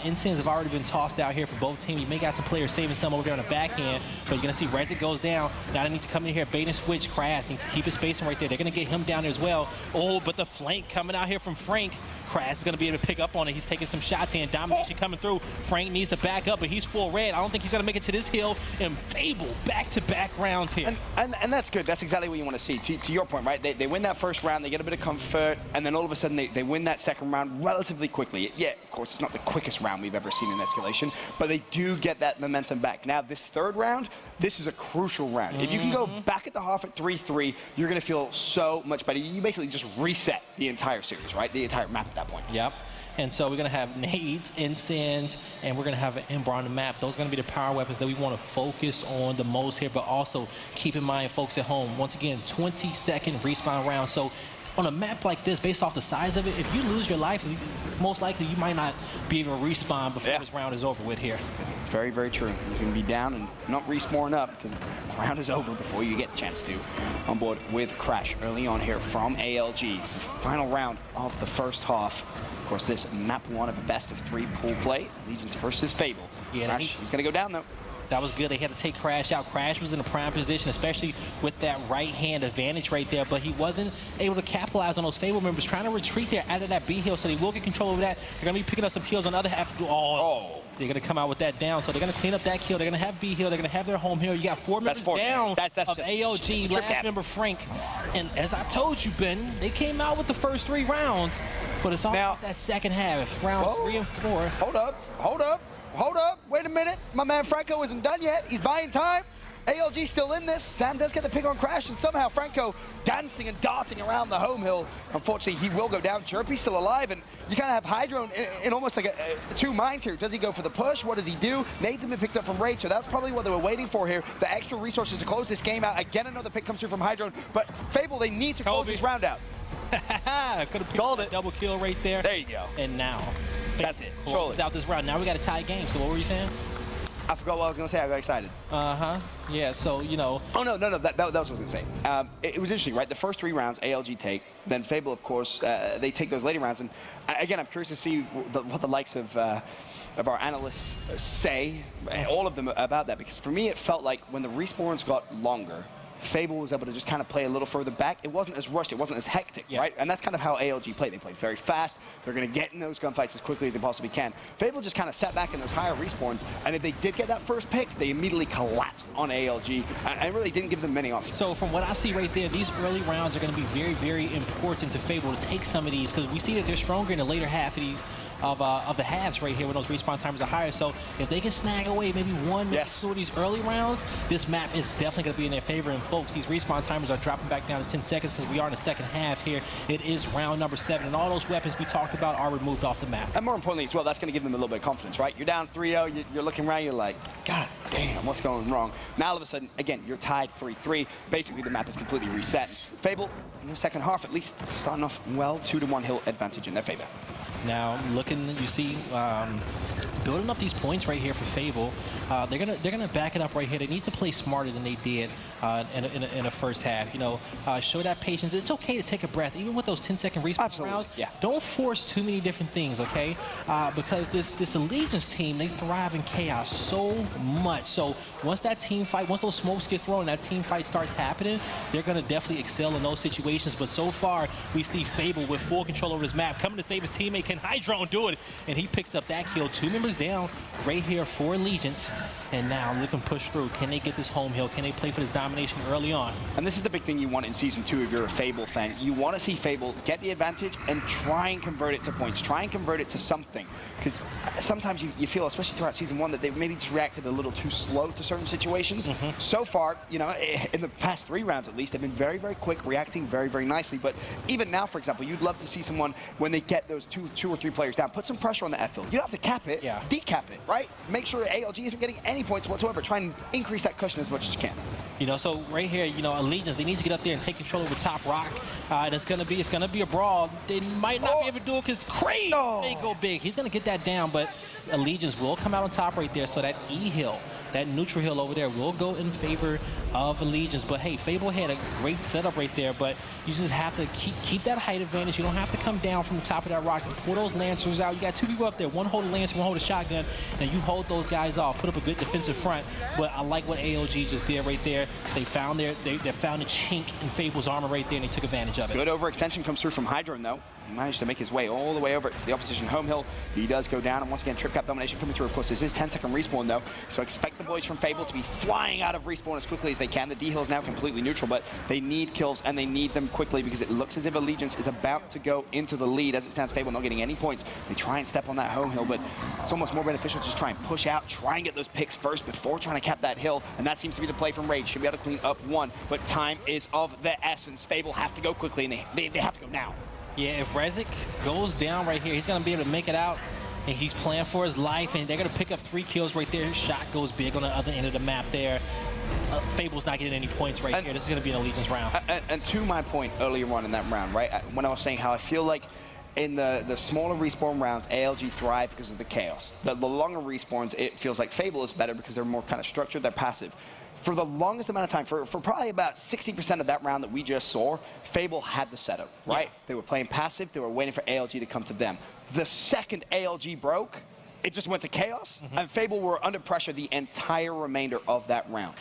Incense have already been tossed out here for both teams. You may got some players saving some over there on the back end, but you're going to see Rezik goes down. Now they need to come in here, bait and switch. Crash needs to keep his spacing right there. They're going to get him down there as well. Oh, but the flank coming out here from Frank. Crash is going to be able to pick up on it. He's taking some shots in. Domination coming through. Frank needs to back up, but he's full red. I don't think he's going to make it to this hill. And Fable, back-to-back rounds here. And that's good. That's exactly what you want to see. To your point, right? They win that first round. They get a bit of comfort. And then all of a sudden, they win that second round relatively quickly. Yeah, of course, it's not the quickest round we've ever seen in Escalation, but they do get that momentum back. Now, this third round, this is a crucial round. If you can go back at the half at 3-3, you're going to feel so much better. You basically just reset the entire series, right? The entire map at that point. Yep. And so we're going to have nades, incense, and we're going to have an Ember on the map. Those are going to be the power weapons that we want to focus on the most here, but also keep in mind, folks at home, once again, 20-second respawn round. So on a map like this, based off the size of it, if you lose your life, most likely you might not be able to respawn before this round is over with here. Very, very true. You can be down and not respawn up because the round is over before you get the chance to. On board with Crash early on here from ALG. Final round of the first half. Of course, this map 1 of a best-of-3 pool play. Allegiance versus Fable. Yeah, Crash, he's going to go down, though. That was good. They had to take Crash out. Crash was in a prime position, especially with that right-hand advantage right there, but he wasn't able to capitalize on those Fable members trying to retreat there out of that B hill, so they will get control over that. They're going to be picking up some kills on the other half. They're going to come out with that down, so they're going to clean up that kill. They're going to have B hill. They're going to have their home hill. You got 4 members down of ALG, last member Frank. And as I told you, Ben, they came out with the first 3 rounds, but it's all about that second half, rounds 3 and 4. Hold up, wait a minute. My man Franco isn't done yet. He's buying time. ALG still in this. Sam does get the pick on Crash, and somehow Franco dancing and darting around the home hill. Unfortunately, he will go down. Chirpy's still alive, and you kind of have Hydro in almost like 2 minds here. Does he go for the push? What does he do? Nades have been picked up from Rage, so that's probably what they were waiting for here. The extra resources to close this game out. Again, another pick comes through from Hydro, but Fable, they need to close this round out. Could have called it. Double kill right there. There you go. And now, that's it. Close out this round. Now we got a tie game. So what were you saying? I forgot what I was going to say. I got excited. Yeah, so, you know. Oh, no. That was what I was going to say. It was interesting, right? The first 3 rounds, ALG take. Then Fable, of course, they take those later rounds. And, again, I'm curious to see what the likes of our analysts say, all of them, about that. Because for me, it felt like when the respawns got longer, Fable was able to just kind of play a little further back. It wasn't as rushed. It wasn't as hectic, right? And that's kind of how ALG played. They played very fast. They're going to get in those gunfights as quickly as they possibly can. Fable just kind of sat back in those higher respawns, and if they did get that first pick, they immediately collapsed on ALG, and really didn't give them many options. So from what I see right there, these early rounds are going to be very, very important to Fable to take some of these, because we see that they're stronger in the later half of these of the halves right here when those respawn timers are higher. So if they can snag away maybe one, two of these early rounds, this map is definitely going to be in their favor. And folks, these respawn timers are dropping back down to 10 seconds because we are in the second half here. It is round number 7, and all those weapons we talked about are removed off the map. And more importantly as well, that's going to give them a little bit of confidence, right? You're down 3-0, you're looking around, you're like, God damn, what's going wrong? Now all of a sudden, again, you're tied 3-3. Basically, the map is completely reset. FABLE, in the second half, at least starting off well, 2-1 hill advantage in their favor. Now, looking, you see, building up these points right here for FABLE. They're gonna back it up right here. They need to play smarter than they did in the first half. You know, show that patience. It's okay to take a breath, even with those 10-second respawn rounds. Yeah. Don't force too many different things, okay? Because this Allegiance team, they thrive in chaos so much. So once that team fight, once those smokes get thrown, that team fight starts happening, they're gonna definitely excel in those situations. But so far, we see FABLE with full control over his map, coming to save his teammate. Can Hydrone do it? And he picks up that kill. 2 members down right here for Allegiance. And now look them push through. Can they get this home hill? Can they play for this domination early on? And this is the big thing you want in Season 2 if you're a FABLE fan. You want to see FABLE get the advantage and try and convert it to points. Try and convert it to something. Because sometimes you feel, especially throughout Season 1, that they maybe just reacted a little too slow to certain situations. So far, you know, in the past 3 rounds at least, they've been very, very quick, reacting very, very nicely. But even now, for example, you'd love to see someone, when they get those 2 or 3 players down, put some pressure on the F field. You don't have to cap it, decap it, right? Make sure ALG isn't getting any points whatsoever. Try and increase that cushion as much as you can. You know, so right here, you know, Allegiance, they need to get up there and take control over top rock. And it's gonna be a brawl. They might not be able to do it because Crane may go big. He's gonna get that down, but Allegiance will come out on top right there. So that E hill, that neutral hill over there, will go in favor of Allegiance. But hey, FABLE had a great setup right there, but you just have to keep that height advantage. You don't have to come down from the top of that rock. Just pull those lancers out. You got 2 people up there, one hold a lancer, one hold a shotgun, and you hold those guys off. Put up a good defensive front. But I like what ALG just did right there. They found they found a chink in FABLE's armor right there, and they took advantage of it. Good overextension comes through from Hydrone, though. He managed to make his way all the way over to the opposition home hill. He does go down, and once again, trip cap domination coming through. Of course, this is 10-second respawn, though, so expect the boys from FABLE to be flying out of respawn as quickly as they can. The D hill is now completely neutral, but they need kills, and they need them quickly because it looks as if Allegiance is about to go into the lead. As it stands, FABLE not getting any points. They try and step on that home hill, but it's almost more beneficial to just try and push out, try and get those picks first before trying to cap that hill, and that seems to be the play from Rage. Should be able to clean up 1, but time is of the essence. FABLE have to go quickly, and they have to go now. Yeah, if Rezik goes down right here, he's going to be able to make it out. And he's playing for his life, and they're going to pick up 3 kills right there. His shot goes big on the other end of the map there. FABLE's not getting any points right here. This is going to be an Allegiance round. And to my point earlier on in that round, right, when I was saying how I feel like in the smaller respawn rounds, ALG thrive because of the chaos. The longer respawns, it feels like FABLE is better because they're more kind of structured, they're passive. For the longest amount of time, for probably about 60% of that round that we just saw, FABLE had the setup, right? Yeah. They were playing passive, they were waiting for ALG to come to them. The second ALG broke, it just went to chaos, and FABLE were under pressure the entire remainder of that round.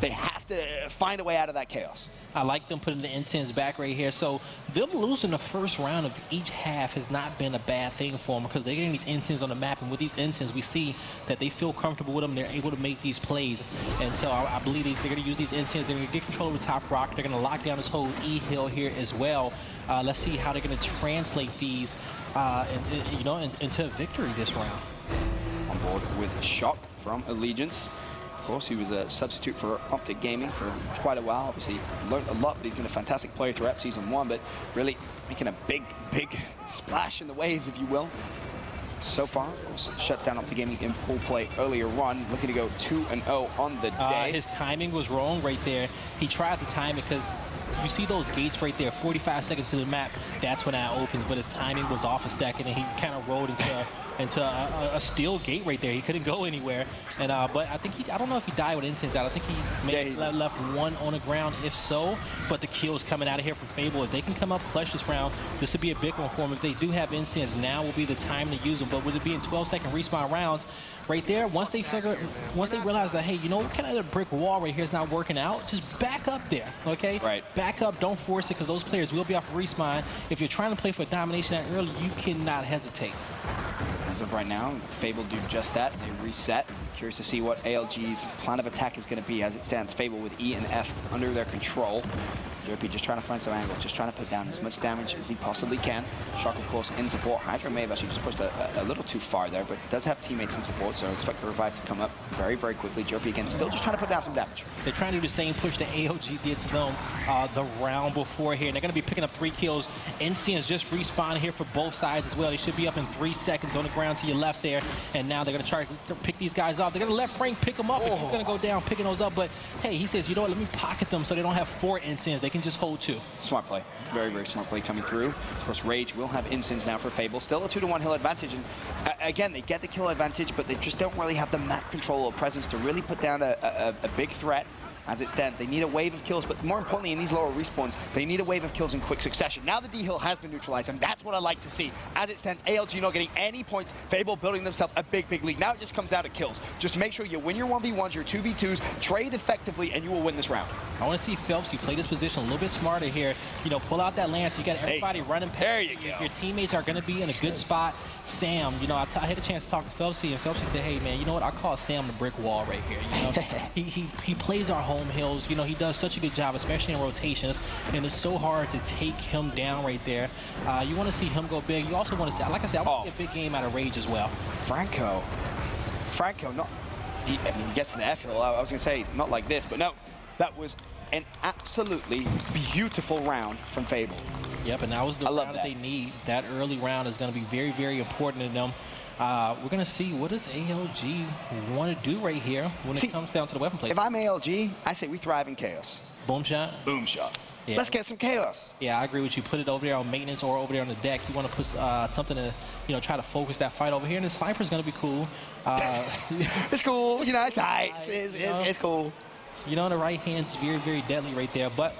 They have to find a way out of that chaos. I like them putting the incense back right here. So them losing the first round of each half has not been a bad thing for them because they're getting these incense on the map. And with these incense, we see that they feel comfortable with them. They're able to make these plays. And so I believe they're going to use these incense. They're going to get control of the top rock. They're going to lock down this whole E hill here as well. Let's see how they're going to translate these into a victory this round. On board with Shock from Allegiance. Of course, he was a substitute for Optic Gaming for quite a while. Obviously, learned a lot, but he's been a fantastic player throughout Season 1, but really making a big, big splash in the waves, if you will. So far, of course, shuts down Optic Gaming in full play earlier on, looking to go 2-0 on the day. His timing was wrong right there. He tried to time it because you see those gates right there, 45 seconds to the map, that's when that opens, but his timing was off a second, and he kind of rolled into a steel gate right there. He couldn't go anywhere. And but I think I don't know if he died with incense out. I think he left 1 on the ground, if so. But the kills coming out of here from FABLE. If they can come up clutch this round, this would be a big one for them. If they do have incense, now will be the time to use them. But with it being 12-second respawn rounds, right there, once they realize that, hey, you know, kind of the brick wall right here is not working out, just back up there, okay? Right. Back up, don't force it, because those players will be off respawn. If you're trying to play for domination that early, you cannot hesitate. As of right now, FABLE do just that. They reset, Curious to see what ALG's plan of attack is going to be as it stands. Fable with E and F under their control. Jerpy just trying to find some angles, just trying to put down as much damage as he possibly can. Shock, of course, in support. Hydra may have actually just pushed a little too far there, but does have teammates in support, so expect the revive to come up very, very quickly. Jerpy, again, still just trying to put down some damage. They're trying to do the same push that ALG did to them the round before here. And they're going to be picking up 3 kills. Ensign's just respawned here for both sides as well. They should be up in 3 seconds on the ground to your left there. And now they're going to try to pick these guys up. They're going to let Frank pick them up, and he's going to go down picking those up. But, hey, he says, you know what, let me pocket them so they don't have 4 Ensigns. They can just hold 2. Smart play. Very, very smart play coming through. Of course, Rage will have Ensigns now for Fable. Still a 2-to-1 hill advantage. And again, they get the kill advantage, but they just don't really have the map control or presence to really put down a big threat. As it stands, they need a wave of kills, but more importantly, in these lower respawns, they need a wave of kills in quick succession. Now the D-Hill has been neutralized, and that's what I like to see. As it stands, ALG not getting any points, Fable building themselves a big, big lead. Now it just comes down to kills. Just make sure you win your 1v1s, your 2v2s, trade effectively, and you will win this round. I want to see Phelpsy play this position a little bit smarter here. You know, pull out that lance. You got everybody running past. There you go. Your teammates are going to be in a good spot. Sam, you know, I had a chance to talk to Phelpsy, and Phelpsy said, hey, man, you know what? I call Sam the brick wall right here. You know, he plays our home hills. You know, he does such a good job, especially in rotations, and it's so hard to take him down right there. You want to see him go big. You also want to see, like I said, I want to see a big game out of Rage as well. Franco, not, he gets in the F hill. I was going to say, not like this, but no, that was an absolutely beautiful round from Fable. Yep, and that was the round that they need. That early round is going to be very, very important to them. We're going to see what does ALG want to do right here when it comes down to the weapon play. If I'm ALG, I say we thrive in chaos. Boom shot? Boom shot. Yeah. Let's get some chaos. Yeah, I agree with you. Put it over there on maintenance or over there on the deck. You want to put something to, you know, try to focus that fight over here. And the sniper's going to be cool. It's cool. You know, it's cool. You know, the right hand's very, very deadly right there. But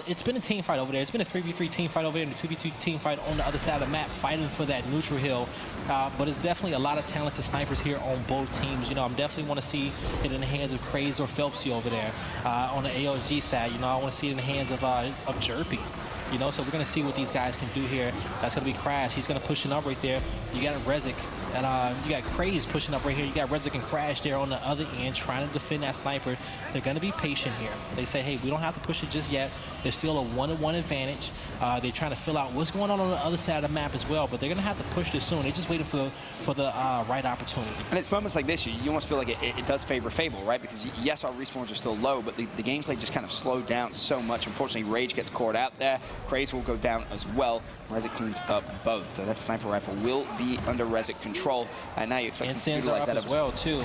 it's been a team fight over there. It's been a 3v3 team fight over there and a 2v2 team fight on the other side of the map, fighting for that neutral hill. But it's definitely a lot of talented snipers here on both teams. You know, I definitely want to see it in the hands of Craze or Phelpsy over there. On the ALG side, you know, I want to see it in the hands of Jerpy. You know, so we're going to see what these guys can do here. That's going to be Crash. He's going to push it up right there. You got Rezik, and you got Craze pushing up right here. You got Rezik and Crash there on the other end trying to defend that sniper. They're going to be patient here. They say, hey, we don't have to push it just yet. There's still a 1-to-1 advantage. They're trying to fill out what's going on the other side of the map as well, but they're going to have to push this soon. They're just waiting for the right opportunity. And it's moments like this, you almost feel like it does favor Fable, right? Because yes, our respawns are still low, but the gameplay just kind of slowed down so much. Unfortunately, Rage gets caught out there. Craze will go down as well. Rezik cleans up both, so that sniper rifle will be under Rezik control, and now you expect them to utilize that as well too.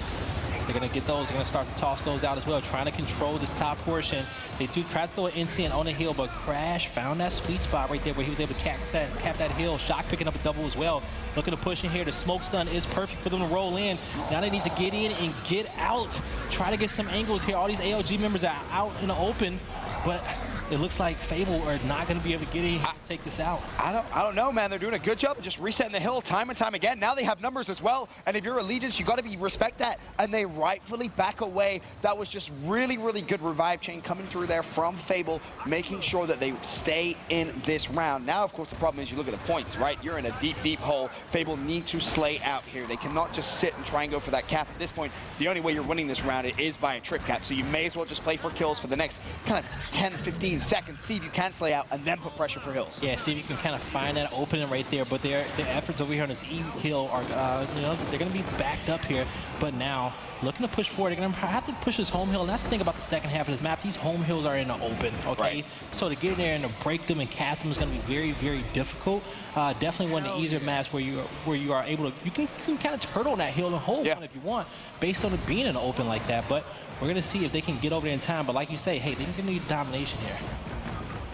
They're going to get those. They're going to start to toss those out as well, trying to control this top portion. They do try to throw an Ensign on the hill, but Crash found that sweet spot right there where he was able to cap that hill. Shock picking up a double as well. Looking to push in here. The smoke stun is perfect for them to roll in. Now they need to get in and get out. Try to get some angles here. All these ALG members are out in the open, but it looks like Fable are not going to be able to get in and take this out. I don't know, man. They're doing a good job of just resetting the hill time and time again. Now they have numbers as well, and if you're Allegiance, you got to respect that, and they rightfully back away. That was just really, really good revive chain coming through there from Fable, making sure that they stay in this round. Now, of course, the problem is you look at the points, right? You're in a deep, deep hole. Fable need to slay out here. They cannot just sit and try and go for that cap. At this point, the only way you're winning this round is by a trip cap, so you may as well just play for kills for the next kind of 10, 15 seconds. See if you can slay out and then put pressure for hills. Yeah, see if you can kind of find that opening right there. But their efforts over here on this E hill are, you know, they're going to be backed up here. But now, looking to push forward, they're going to have to push this home hill. And that's the thing about the second half of this map. These home hills are in the open, okay? Right. So to get in there and to break them and cap them is going to be very, very difficult. Definitely one of the easier maps where you are able to, you can kind of turtle on that hill and hold one if you want, based on it being in the open like that. But we're going to see if they can get over there in time. But like you say, hey, they're going to need domination here.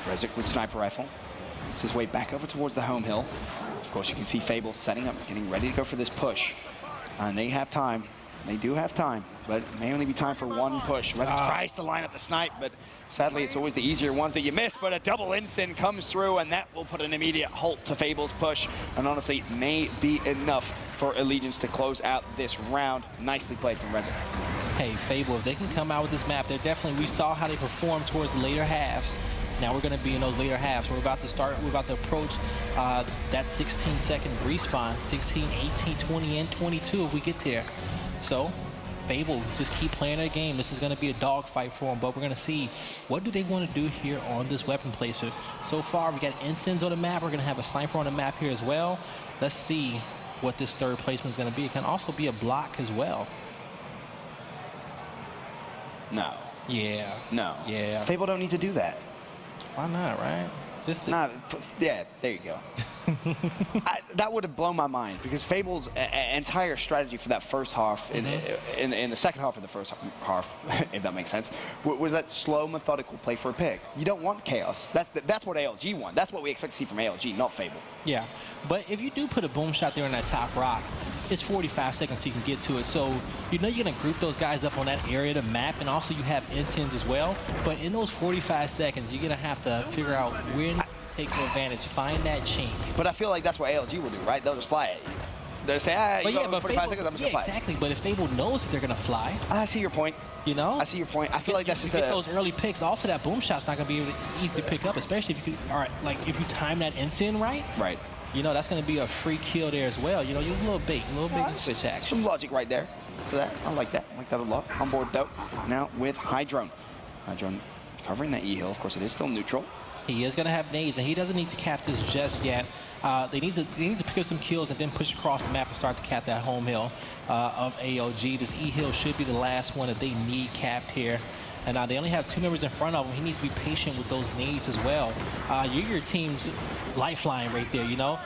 Rezik with sniper rifle. Makes his way back over towards the home hill. Of course, you can see Fable setting up, getting ready to go for this push. And they have time. They do have time, but it may only be time for one push. Rezik tries to line up the snipe, but sadly, it's always the easier ones that you miss. But a double Ensign comes through, and that will put an immediate halt to Fable's push. And honestly, it may be enough for Allegiance to close out this round. Nicely played from Rezik. Hey, Fable, if they can come out with this map, they're definitely, we saw how they performed towards the later halves. Now we're going to be in those later halves. We're about to approach that 16-second respawn, 16, 18, 20, and 22 if we get there. So Fable just keep playing their game. This is going to be a dogfight for them, but we're going to see what do they want to do here on this weapon placement. So far, we got Ensigns on the map. We're going to have a Sniper on the map here as well. Let's see what this third placement is going to be. It can also be a block as well. No. Yeah. No. Yeah. Fable don't need to do that. Why not, right? Just nah, yeah, there you go. That would have blown my mind because Fable's entire strategy for that first half, in the second half of the first half, if that makes sense, was that slow, methodical play for a pick. You don't want chaos. That's what ALG want. That's what we expect to see from ALG, not Fable. Yeah, but if you do put a boom shot there in that top rock, it's 45 seconds so you can get to it. So you know you're going to group those guys up on that area of the map, and also you have Ensigns as well. But in those 45 seconds, you're going to have to figure out when take your advantage, find that chink. But I feel like that's what ALG will do, right? They'll just fly at you. They'll say, but you yeah, go but 45 Fable, seconds, I'm just going to fly. Exactly, but if Fable knows that they're going to fly. I see your point. You know? I see your point. I feel like that's just get those early picks. Also, that boom shot's not going to be able to easily pick up, especially if you could, all right, like if you time that Ensign right. Right. You know, that's going to be a free kill there as well. You know, use a little bait, a little bit switch action. Some logic right there for that. I like that. I like that a lot. On board, though, now with Hydrone. Hydrone covering that E-Hill. Of course, it is still neutral. He is going to have nades, and he doesn't need to cap this just yet. They need to pick up some kills and then push across the map and start to cap that home hill of ALG. This E-Hill should be the last one that they need capped here. And they only have 2 members in front of him. He needs to be patient with those nades as well. You're your team's lifeline right there, you know?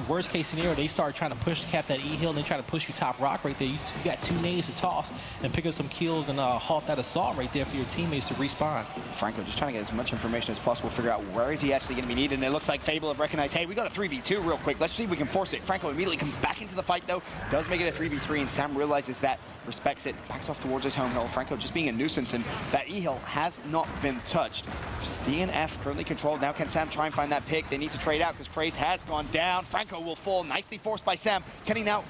Worst case scenario, they start trying to push cap that E-Hill, and they try to push you top rock right there. You got 2 nades to toss and pick up some kills and halt that assault right there for your teammates to respawn. Franco just trying to get as much information as possible, figure out where is he actually going to be needed. And it looks like Fable have recognized, hey, we got a 3v2 real quick. Let's see if we can force it. Franco immediately comes back into the fight, though. Does make it a 3v3, and Sam realizes that, respects it, backs off towards his home hill. Franco just being a nuisance, and that E-Hill has not been touched. Just DNF currently controlled. Now can Sam try and find that pick? They need to trade out because Craze has gone down. Franco will fall. Nicely forced by Sam. Can he now,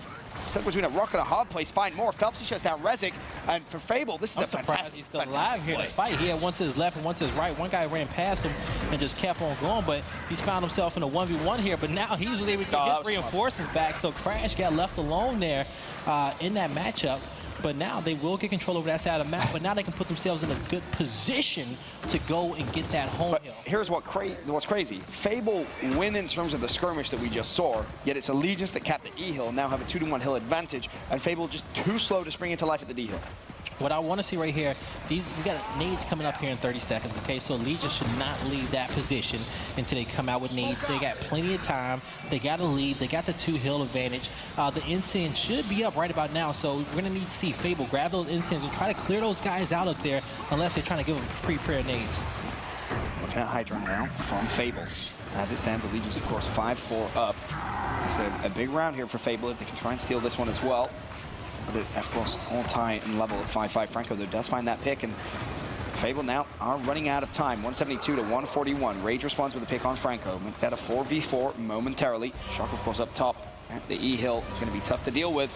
stuck between a rock and a hard place, find more? Phelps shuts down Rezik. And for Fable, this is a fantastic, he's still alive here in the fight. He had one to his left and one to his right. One guy ran past him and just kept on going, but he's found himself in a 1v1 here. But now he's able to get his reinforcements back. So Crash got left alone there in that matchup. But now they will get control over that side of the map, but now they can put themselves in a good position to go and get that home hill. Here's what's crazy. Fable win in terms of the skirmish that we just saw, yet it's Allegiance that capped the E-Hill, now have a 2-to-1 hill advantage, and Fable just too slow to spring into life at the D-Hill. What I want to see right here, we got nades coming up here in 30 seconds, okay? So Allegiance should not leave that position until they come out with nades. They got plenty of time. They got a lead. They got the 2-hill advantage. The Ensign should be up right about now, so we're going to need to see Fable grab those Ensigns and try to clear those guys out up there unless they're trying to give them pre-prayer nades. Looking at Hydra now from Fable. As it stands, Allegiance, of course, 5-4 up. It's a big round here for Fable if they can try and steal this one as well. But of course, all tie and level at 5-5. Franco, though, does find that pick, and Fable now are running out of time. 172 to 141. Rage responds with a pick on Franco. Make that a 4v4 momentarily. Shock, of course, up top at the E-Hill. It's going to be tough to deal with.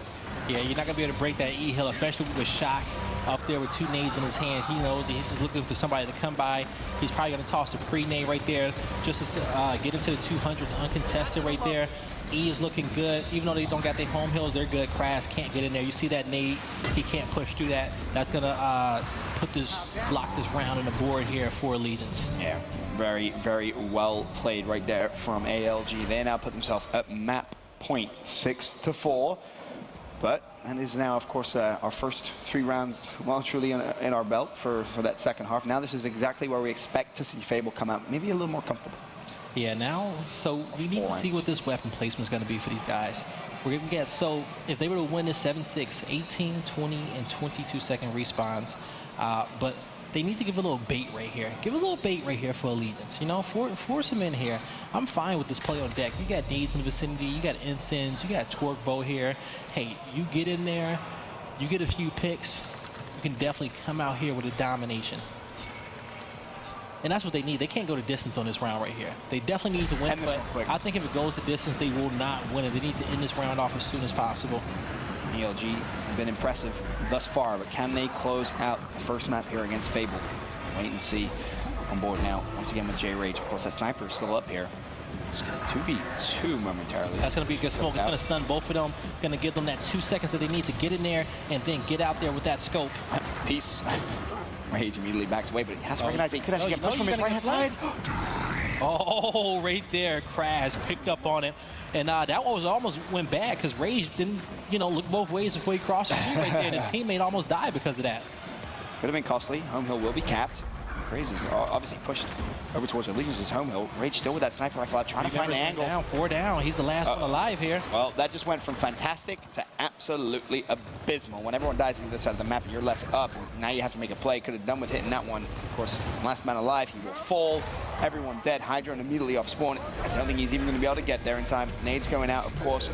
Yeah, you're not going to be able to break that E-Hill, especially with Shock up there with 2 nades in his hand. He knows he's just looking for somebody to come by. He's probably going to toss a pre-nade right there just to get into the 200s uncontested right there. E is looking good. Even though they don't got their home hills, they're good. Crash can't get in there. You see that nade? He can't push through that. That's going to block this round on the board here for Allegiance. Yeah, very, very well played right there from ALG. They now put themselves at map point 6-4. But that is now, of course, our first 3 rounds well truly in our belt for that second half. Now this is exactly where we expect to see Fable come out maybe a little more comfortable. Yeah, now, so we need to see what this weapon placement is going to be for these guys. We're going to get, so if they were to win this 7-6, 18, 20, and 22-second respawns, but they need to give a little bait right here. Give a little bait right here for Allegiance. You know, force them in here. I'm fine with this play on deck. You got nades in the vicinity. You got Ensigns. You got Torque Bow here. Hey, you get in there. You get a few picks. You can definitely come out here with a domination. And that's what they need. They can't go to distance on this round right here. They definitely need to win, but I think if it goes to distance, they will not win it. They need to end this round off as soon as possible. ELG have been impressive thus far, but can they close out the first map here against Fable? Wait and see. On board now, once again with J-Rage. Of course, that sniper is still up here. It's 2v2 momentarily. That's going to be a good smoke. It's going to stun both of them. Going to give them that 2 seconds that they need to get in there and then get out there with that scope. Peace. Rage immediately backs away, but he has to recognize that he could actually get pushed from his right-hand side. Oh, right there. Kraz picked up on it. And that was almost went bad because Rage didn't, look both ways before he crossed the street right there. And his teammate almost died because of that. Could have been costly. Home hill will be capped. Craze is obviously pushed over towards Allegiance's home hill. Rage still with that sniper rifle out, trying to find the angle. Down, 4 down. He's the last one alive here. Well, that just went from fantastic to absolutely abysmal. When everyone dies on this side of the map and you're left up, now you have to make a play. Could have done with hitting that one. Of course, last man alive, he will fall. Everyone dead. Hydra immediately off spawn. I don't think he's even going to be able to get there in time. Nades going out, of course.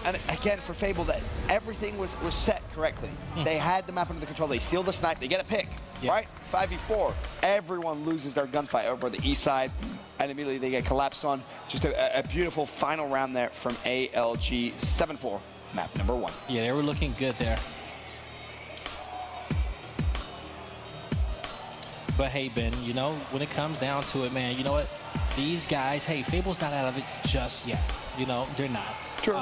And again, for Fable, that everything was set correctly. They had the map under control. They steal the snipe. They get a pick, right? 5v4. Everyone loses their gunfight over the east side, and immediately they get collapsed on. Just a beautiful final round there from ALG 7-4, map number 1. Yeah, they were looking good there. But hey, Ben, when it comes down to it, man, you know what? These guys, hey, Fable's not out of it just yet. They're not. True.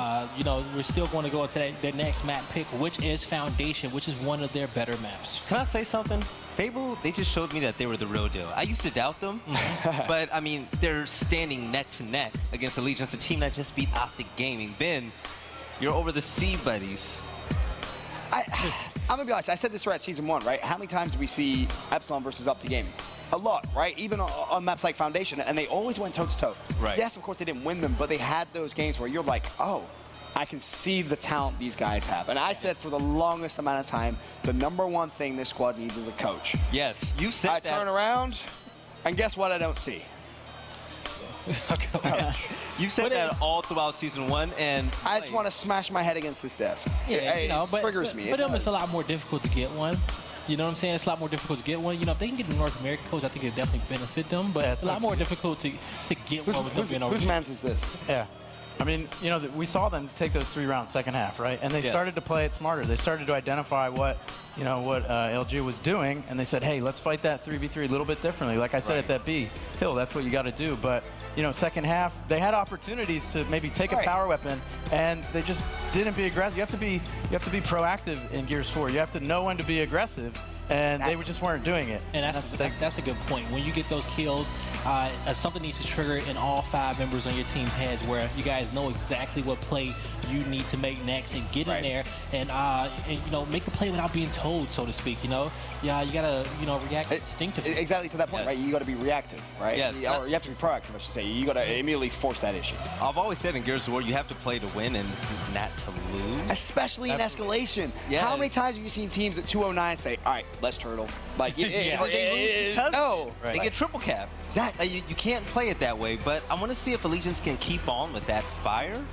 We're still going to go into their next map pick, which is Foundation, which is one of their better maps. Can I say something? Fable, they just showed me that they were the real deal. I used to doubt them, but I mean, they're standing neck to neck against Allegiance, a team that just beat Optic Gaming. Ben, you're over the sea, buddies. I'm gonna be honest, I said this throughout season 1, right? How many times did we see Epsilon versus Optic Gaming? A lot, right? Even on maps like Foundation, and they always went toe-to-toe. Right. Yes, of course, they didn't win them, but they had those games where you're like, oh, I can see the talent these guys have. And I said for the longest amount of time, the #1 thing this squad needs is a coach. Yes, you said that. I turn around, and guess what I don't see? You said that all throughout season 1, and I just want to smash my head against this desk. Yeah, it triggers me. But it's a lot more difficult to get one. You know what I'm saying? It's a lot more difficult to get one. If they can get a North American coach, I think it definitely benefit them. But it's a lot more difficult to get one with them being over. Whose man's is this? Yeah. I mean, we saw them take those 3 rounds second half, right? And they started to play it smarter. They started to identify what LG was doing, and they said, hey, let's fight that 3v3 a little bit differently. Like I said at that B hill, that's what you got to do. But second half, they had opportunities to maybe take a power weapon, and they just didn't be aggressive. You have to be proactive in Gears 4. You have to know when to be aggressive, and they just weren't doing it. And that's a good point. When you get those kills, something needs to trigger in all 5 members on your team's heads, where you guys know exactly what play you need to make next, and get in there and make the play without being told, so to speak. You gotta react instinctively. Exactly to that point, right? You got to be reactive, right? Yes. Or you have to be proactive, I should say. You got to immediately force that issue. I've always said in Gears of War, you have to play to win and not to lose. Especially in Escalation. Yes. How many times have you seen teams at 209 say, all right, let's turtle? Like, they get triple cap. Exactly. You can't play it that way, but I want to see if Allegiance can keep on with that fire.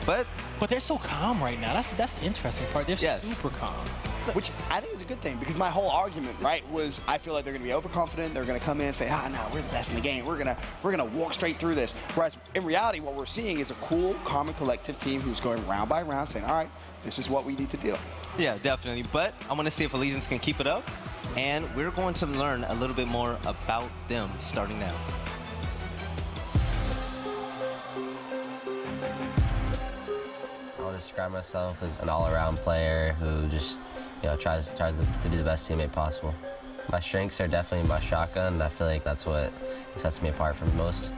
But they're so calm right now. That's the interesting part. They're super calm. Which I think is a good thing, because my whole argument, right, was I feel like they're going to be overconfident. They're going to come in and say, no, we're the best in the game. We're gonna walk straight through this. Whereas in reality, what we're seeing is a cool, calm, and collective team who's going round by round, saying, all right, this is what we need to do. Yeah, definitely. But I want to see if Allegiance can keep it up, and we're going to learn a little bit more about them starting now. I'll describe myself as an all-around player who just tries to be the best teammate possible. My strengths are definitely my shotgun, and I feel like that's what sets me apart from most.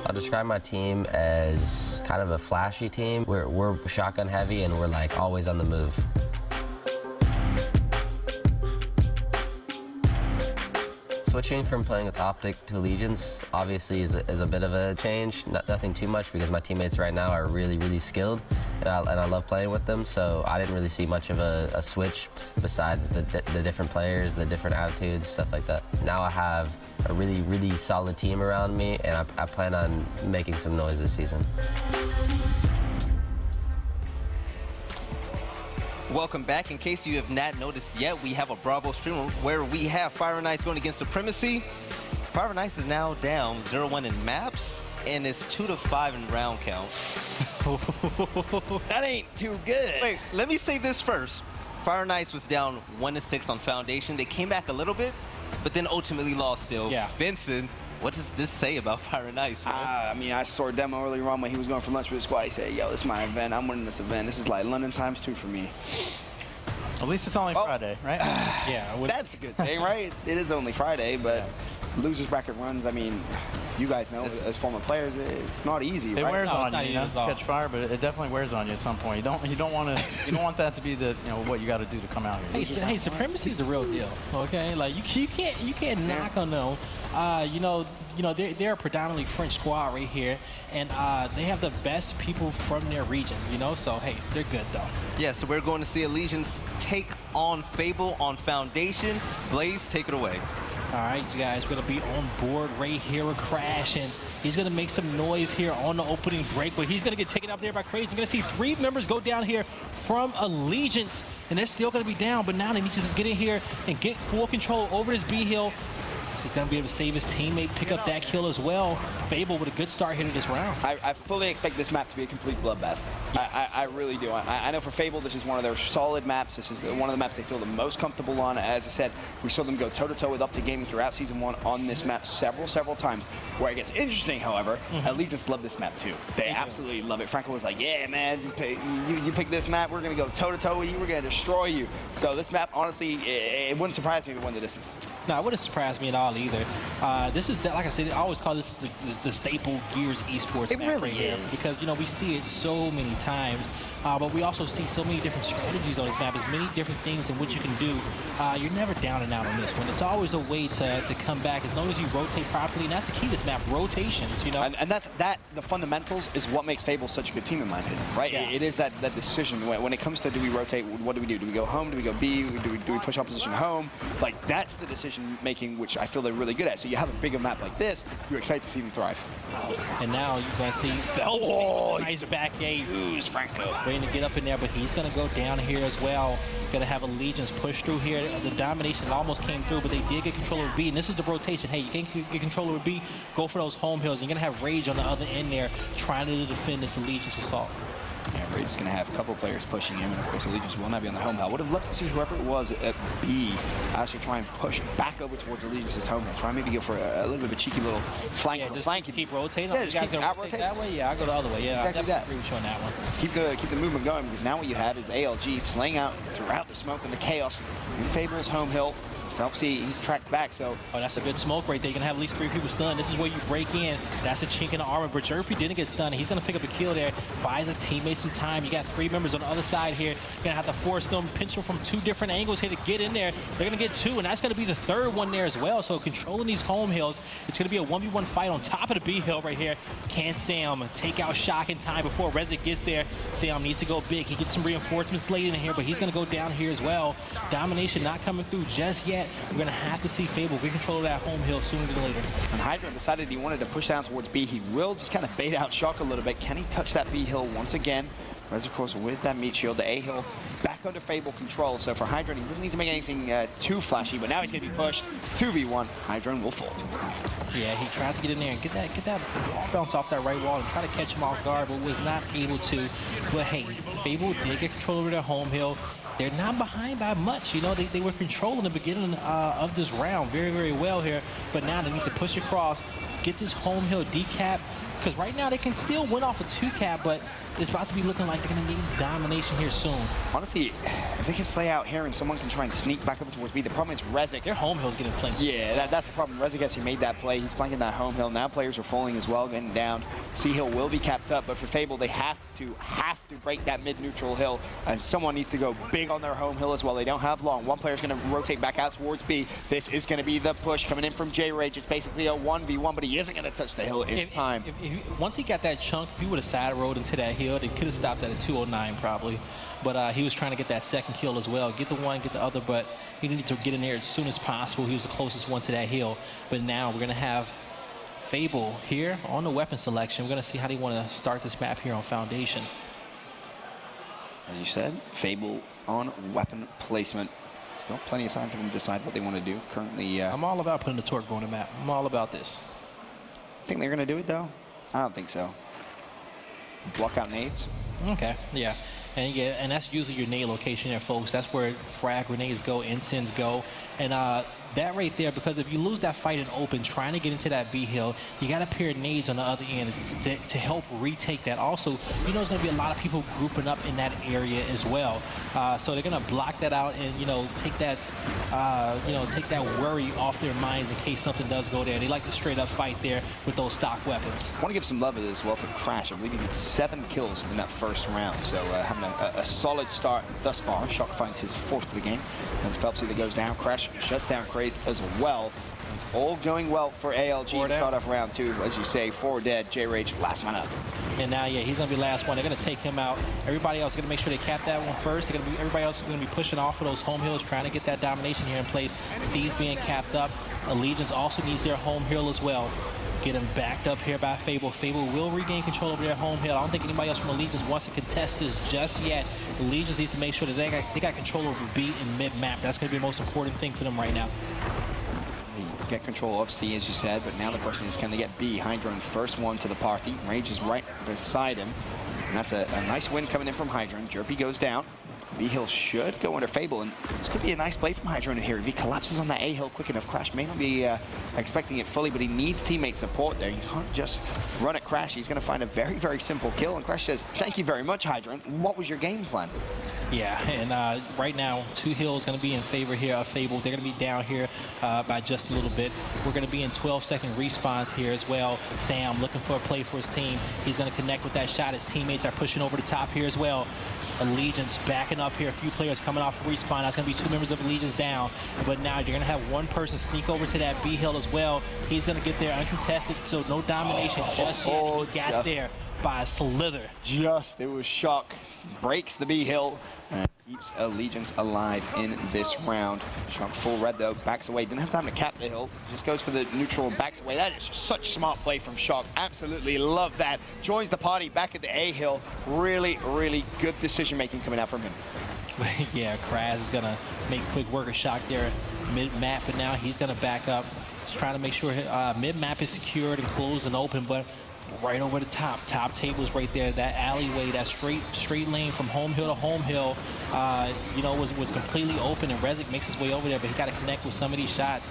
I'll describe my team as kind of a flashy team. We're shotgun heavy, and we're like always on the move. Switching from playing with Optic to Allegiance obviously is a bit of a change. Nothing too much, because my teammates right now are really, really skilled, and I love playing with them, so I didn't really see much of a switch besides the different players, the different attitudes, stuff like that. Now I have a really, really solid team around me, and I plan on making some noise this season. Welcome back. In case you have not noticed yet, we have a Bravo stream where we have Fire Knights going against Supremacy. Fire Knights is now down 0-1 in maps, and it's 2-5 in round count. That ain't too good. Wait, let me say this first. Fire Knights was down 1-6 on Foundation. They came back a little bit, but then ultimately lost still. Yeah. Benson, what does this say about Fire and Ice, man? I mean, I saw a demo earlier on when he was going for lunch with his squad. He said, yo, this is my event. I'm winning this event. This is like London times 2 for me. At least it's only Friday, right? Yeah. That's a good thing, right? It is only Friday, but losers bracket runs, I mean, you guys know, as former players, it's not easy, It right? wears on you, catch fire, but it definitely wears on you at some point. You don't want that to be the what you got to do to come out here. Hey, supremacy is the real deal. Okay, like you can't knock on them. They're a predominantly French squad right here, and they have the best people from their region. So hey, they're good though. Yeah, so we're going to see Allegiance take on Fable on Foundation. Blaze, take it away. All right, you guys, we're going to be on board right here with Crash, and he's going to make some noise here on the opening break, but he's going to get taken out there by Crazy. You're going to see 3 members go down here from Allegiance, and they're still going to be down, but now they need to just get in here and get full control over this B hill. He's going to be able to save his teammate, pick up that kill as well. Fable with a good start here to this round. I fully expect this map to be a complete bloodbath. I really do. I know for Fable, this is one of their solid maps. This is one of the maps they feel the most comfortable on. As I said, we saw them go toe-to-toe with Up2 Gaming throughout Season 1 on this map several times. Where it gets interesting, however, Allegiance love this map too. They absolutely love it. Franco was like, yeah, man, you pick this map, we're going to go toe-to-toe with you, we're going to destroy you. So this map, honestly, it wouldn't surprise me if it won the distance. No, it wouldn't surprise me at all either. This is, like I said, I always call this the staple Gears esports map really right here. Because, we see it so many times. But we also see so many different strategies on this map. There's many different things in which you can do. You're never down and out on this one. It's always a way to come back as long as you rotate properly. And that's the key to this map, rotations, And that's the fundamentals is what makes Fable such a good team in my opinion, right? Yeah. It is that decision. When it comes to do we rotate, what do we do? Do we go home? Do we go B? Do we push opposition home? Like, that's the decision making which I feel they're really good at. So you have a bigger map like this, you expect to see them thrive. And now you can see nice back A. Who's Franco? Waiting to get up in there, but he's going to go down here as well. Going to have Allegiance push through here. The domination almost came through, but they did get control over B, and this is the rotation. Hey, you can't get control over B, go for those home hills. You're going to have Rage on the other end there trying to defend this Allegiance assault. Yeah, Rage is going to have a couple players pushing him, and of course Allegiance will not be on the home hill. Would have loved to see whoever it was at B actually try and push back over towards Allegiance's home hill. Try and maybe go for a little bit of a cheeky little flank. Yeah, just keep rotating. Yeah, you guys going to rotate that way? Yeah, I'll go the other way. Yeah, exactly I definitely agree with you on that one. Keep the movement going, because now what you have is ALG slaying out throughout the smoke and the chaos in Fable's home hill. See, he's tracked back, so... Oh, that's a good smoke right there. You're going to have at least 3 people stunned. This is where you break in. That's a chink in the armor. But Jerpy didn't get stunned. He's going to pick up a kill there. Buys his teammates some time. You got 3 members on the other side here. You're going to have to force them, pinch them from 2 different angles here to get in there. They're going to get 2, and that's going to be the 3rd one there as well. So controlling these home hills, it's going to be a 1v1 fight on top of the B hill right here. Can Sam take out Shock in time before Rezik gets there? Sam needs to go big. He gets some reinforcements late in here, but he's going to go down here as well. Domination not coming through just yet. We're going to have to see Fable get control of that home hill sooner than later. And Hydra decided he wanted to push down towards B. He will just kind of bait out Shock a little bit. Can he touch that B hill once again? Res, of course, with that meat shield, the A hill back under Fable control. So for Hydra, he doesn't need to make anything too flashy, but now he's going to be pushed 2v1. Hydra will fold. Yeah, he tried to get in there and get that ball bounce off that right wall and try to catch him off guard, but was not able to. But hey, Fable did get control over their home hill. They're not behind by much. They were controlling the beginning of this round very, very well here. But now they need to push across, get this home hill decap. Because right now they can still win off a 2-cap, but it's about to be looking like they're going to need domination here soon. Honestly, if they can slay out here and someone can try and sneak back up towards B, the problem is Rezik. Their home hill's getting flanked. Yeah, that's the problem. Rezik actually made that play. He's flanking that home hill. Now players are falling as well, getting down. C hill will be capped up, but for Fable, they have to break that mid-neutral hill, and someone needs to go big on their home hill as well. They don't have long. One player's going to rotate back out towards B. This is going to be the push coming in from J-Rage. It's basically a 1v1, but he isn't going to touch the hill in time. Once he got that chunk, if he would have side road into that hill, they could have stopped at a 209 probably. But he was trying to get that second kill as well. Get the one, get the other, but he needed to get in there as soon as possible. He was the closest one to that hill. But now we're going to have Fable here on the weapon selection. We're going to see how they want to start this map here on Foundation. As you said, Fable on weapon placement. Still plenty of time for them to decide what they want to do. Currently, I'm all about putting the torque on the map. I'm all about this. Think they're going to do it, though? I don't think so. Blackout nades. Okay, yeah. And that's usually your nade location there, folks. That's where frag grenades go, incense go. And that right there, because if you lose that fight in open, trying to get into that B hill, you got a pair of nades on the other end to help retake that. Also, you know, there's going to be a lot of people grouping up in that area as well. So they're going to block that out and, you know, take that worry off their minds in case something does go there. They like to straight up fight there with those stock weapons. I want to give some love as well to Crash. I believe he's had 7 kills in that first round. So having a solid start thus far. Shock finds his 4th of the game. And Phelps either goes down, Crash shuts down Crazed as well. All going well for ALG to start off round 2. As you say, 4 dead. J-Rage, last man up. And now, yeah, he's going to be last one. They're going to take him out. Everybody else is going to make sure they cap that one first. Everybody else is going to be pushing off of those home hills, trying to get that domination here in place. C's being capped up. Allegiance also needs their home hill as well. Get him backed up here by Fable. Fable will regain control over their home hill. I don't think anybody else from Allegiance wants to contest this just yet. Allegiance needs to make sure that they got control over B and mid-map. That's going to be the most important thing for them right now. Get control of C, as you said, but now the question is, can they get B? Hydron, first one to the party. Rage is right beside him. And that's a nice win coming in from Hydron. Jerpy goes down. B-Hill should go under Fable, and this could be a nice play from Hydron here. If he collapses on that A-Hill quick enough, Crash may not be expecting it fully, but he needs teammate support there. You can't just run at Crash. He's going to find a very, very simple kill, and Crash says, thank you very much, Hydron. What was your game plan? Yeah, and right now, 2 hills going to be in favor here of Fable. They're going to be down here by just a little bit. We're going to be in 12-second respawns here as well. Sam looking for a play for his team. He's going to connect with that shot. His teammates are pushing over the top here as well. Allegiance backing up here. A few players coming off the respawn. That's going to be 2 members of Allegiance down. But now you're going to have one person sneak over to that B hill as well. He's going to get there uncontested, so no domination just yet. He got there by a slither. It was Shock. Breaks the B hill and keeps Allegiance alive in this round. Shock full red though, backs away. Didn't have time to cap the hill. Just goes for the neutral and backs away. That is just such smart play from Shock. Absolutely love that. Joins the party back at the A hill. Really, really good decision making coming out from him. Yeah, Kraz is gonna make quick work of Shock there mid-map, but now he's gonna back up. He's trying to make sure mid-map is secured and closed and open, but right over the top tables right there. That alleyway, that straight lane from home hill to home hill, you know, was completely open, and Rezik makes his way over there, but he got to connect with some of these shots.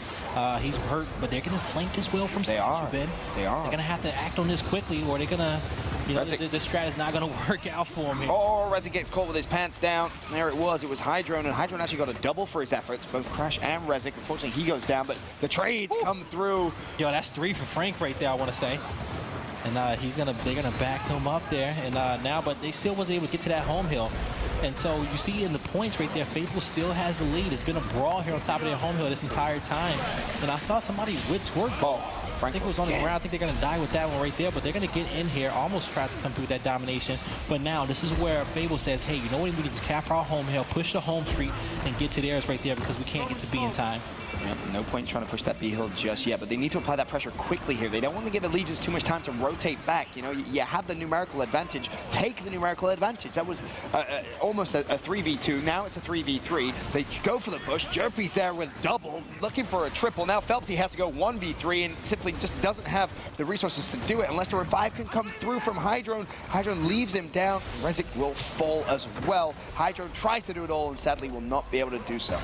He's hurt, but they're getting flanked as well from Stasher, Ben. They are. They're gonna have to act on this quickly, or they're gonna, you know, the strat is not gonna work out for him here. Oh, Rezik gets caught with his pants down. There it was. It was Hydron, and Hydron actually got a double for his efforts. Both Crash and Rezik. Unfortunately, he goes down, but the trades come through. Yo, that's 3 for Frank right there, I want to say. And they're gonna back him up there, and now, but they still wasn't able to get to that home hill. And so you see in the points right there, Fable still has the lead. It's been a brawl here on top of their home hill this entire time. And I saw somebody with twerk ball. I think it was on the ground. I think they're gonna die with that one right there, but they're gonna get in here, almost try to come through with that domination. But now this is where Fable says, hey, you know what, we need to cap our home hill, push the home street, and get to theirs right there, because we can't get to B in time. Yep, no point trying to push that B hill just yet, but they need to apply that pressure quickly here. They don't want to give Allegiance too much time to rotate back. You know, you have the numerical advantage. Take the numerical advantage. That was almost a 3v2. Now it's a 3v3. They go for the push. Jerpy's there with double, looking for a triple. Now Phelpsy has to go 1v3 and simply just doesn't have the resources to do it unless the revive can come through from Hydron. Hydron leaves him down. Rezik will fall as well. Hydron tries to do it all and sadly will not be able to do so.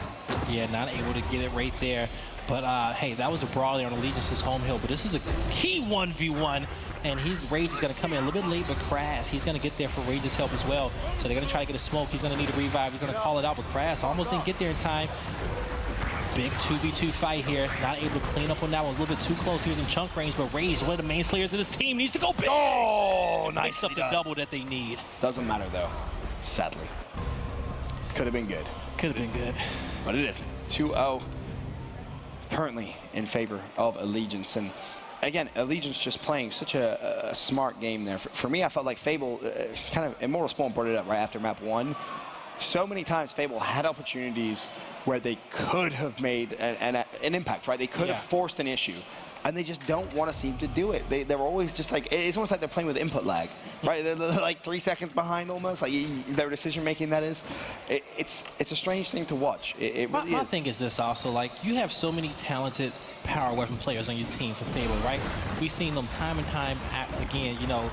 Yeah, not able to get it right there. But hey, that was a brawl there on Allegiance's home hill. But this is a key 1v1, and Rage is going to come in a little bit late, but Crass, he's going to get there for Rage's help as well. So they're going to try to get a smoke. He's going to need a revive. He's going to call it out, but Crass almost didn't get there in time. Big 2v2 fight here. Not able to clean up on that one. A little bit too close. He was in chunk range, but Rage, one of the main slayers of this team, needs to go big. Oh, nice. Picks up the double that they need. Doesn't matter, though, sadly. Could have been good. Could have been good. But it isn't. 2-0 currently in favor of Allegiance. And again, Allegiance just playing such a smart game there. For me, I felt like Fable, kind of, Immortal Spawn brought it up right after map 1. So many times Fable had opportunities where they could have made an impact, right? They could have forced an issue. And they just don't want to seem to do it. They're always just like, it's almost like they're playing with input lag, right? They're like 3 seconds behind almost, like their decision making, that is. It's a strange thing to watch. It really is. My thing is this also, like, you have so many talented power weapon players on your team for Fable, right? We've seen them time and time again, you know,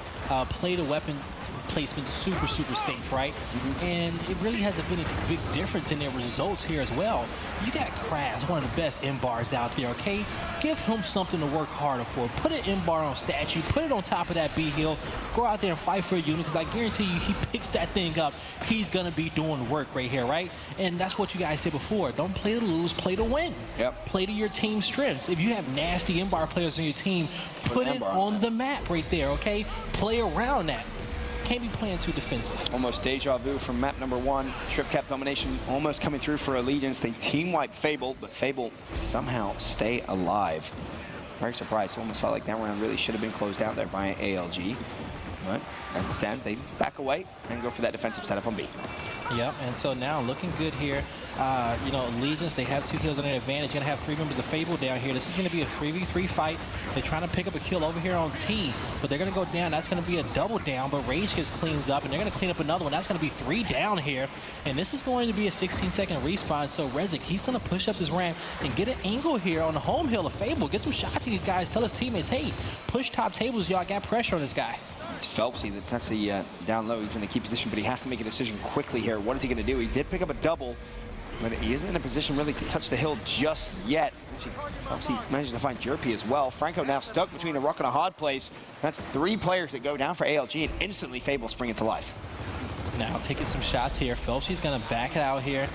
play the weapon placement super safe, right? And it really hasn't been a big difference in their results here as well. You got Kraz, one of the best M-bars out there, okay? Give him something to work harder for. Put an M-bar on Statue, put it on top of that B-Hill, go out there and fight for a unit, because I guarantee you, he picks that thing up, he's gonna be doing work right here, right? And that's what you guys said before. Don't play to lose, play to win. Yep. Play to your team's strengths. If you have nasty M-bar players on your team, put it on the map right there, okay? Play around that. Can't be playing too defensive. Almost deja vu from map number 1. Strip cap domination almost coming through for Allegiance. They team wipe FABLE, but FABLE somehow stay alive. Very surprised. Almost felt like that round really should have been closed out there by ALG. But as it stands, they back away and go for that defensive setup on B. Yep, and so now looking good here. You know, Allegiance, they have 2 kills on their advantage. Going to have 3 members of FABLE down here. This is going to be a 3v3 fight. They're trying to pick up a kill over here on T, but they're going to go down. That's going to be a double down, but Rage gets cleans up, and they're going to clean up another one. That's going to be 3 down here, and this is going to be a 16-second respawn. So Rezik, he's going to push up this ramp and get an angle here on the home hill of FABLE. Get some shots to these guys. Tell his teammates, hey, push top tables, y'all. Got pressure on this guy. It's Phelpsy that's actually down low. He's in a key position, but he has to make a decision quickly here. What is he going to do? He did pick up a double, but he isn't in a position really to touch the hill just yet. Phelpsy managed to find Jerpy as well. Franco now stuck between a rock and a hard place. That's 3 players that go down for ALG, and instantly FABLE spring into life. Now taking some shots here. Phelpsy's going to back it out here.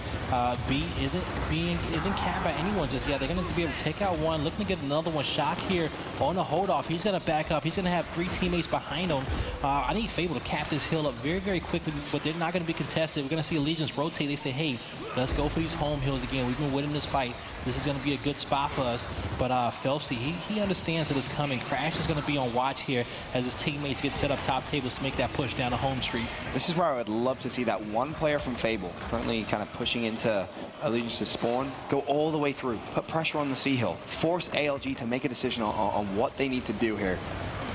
B isn't capped by anyone just yet. They're going to be able to take out one, looking to get another one. Shock here on the hold off. He's going to back up. He's going to have 3 teammates behind him. I need FABLE to cap this hill up very quickly, but they're not going to be contested. We're going to see Allegiance rotate. They say, hey, let's go for these home hills again. We've been winning this fight. This is going to be a good spot for us. But Phelpsy, he understands that it's coming. Crash is going to be on watch here as his teammates get set up top tables to make that push down the home street. This is where I would love to see that one player from FABLE, currently kind of pushing into Allegiance's spawn, go all the way through, put pressure on the C hill, force ALG to make a decision on what they need to do here.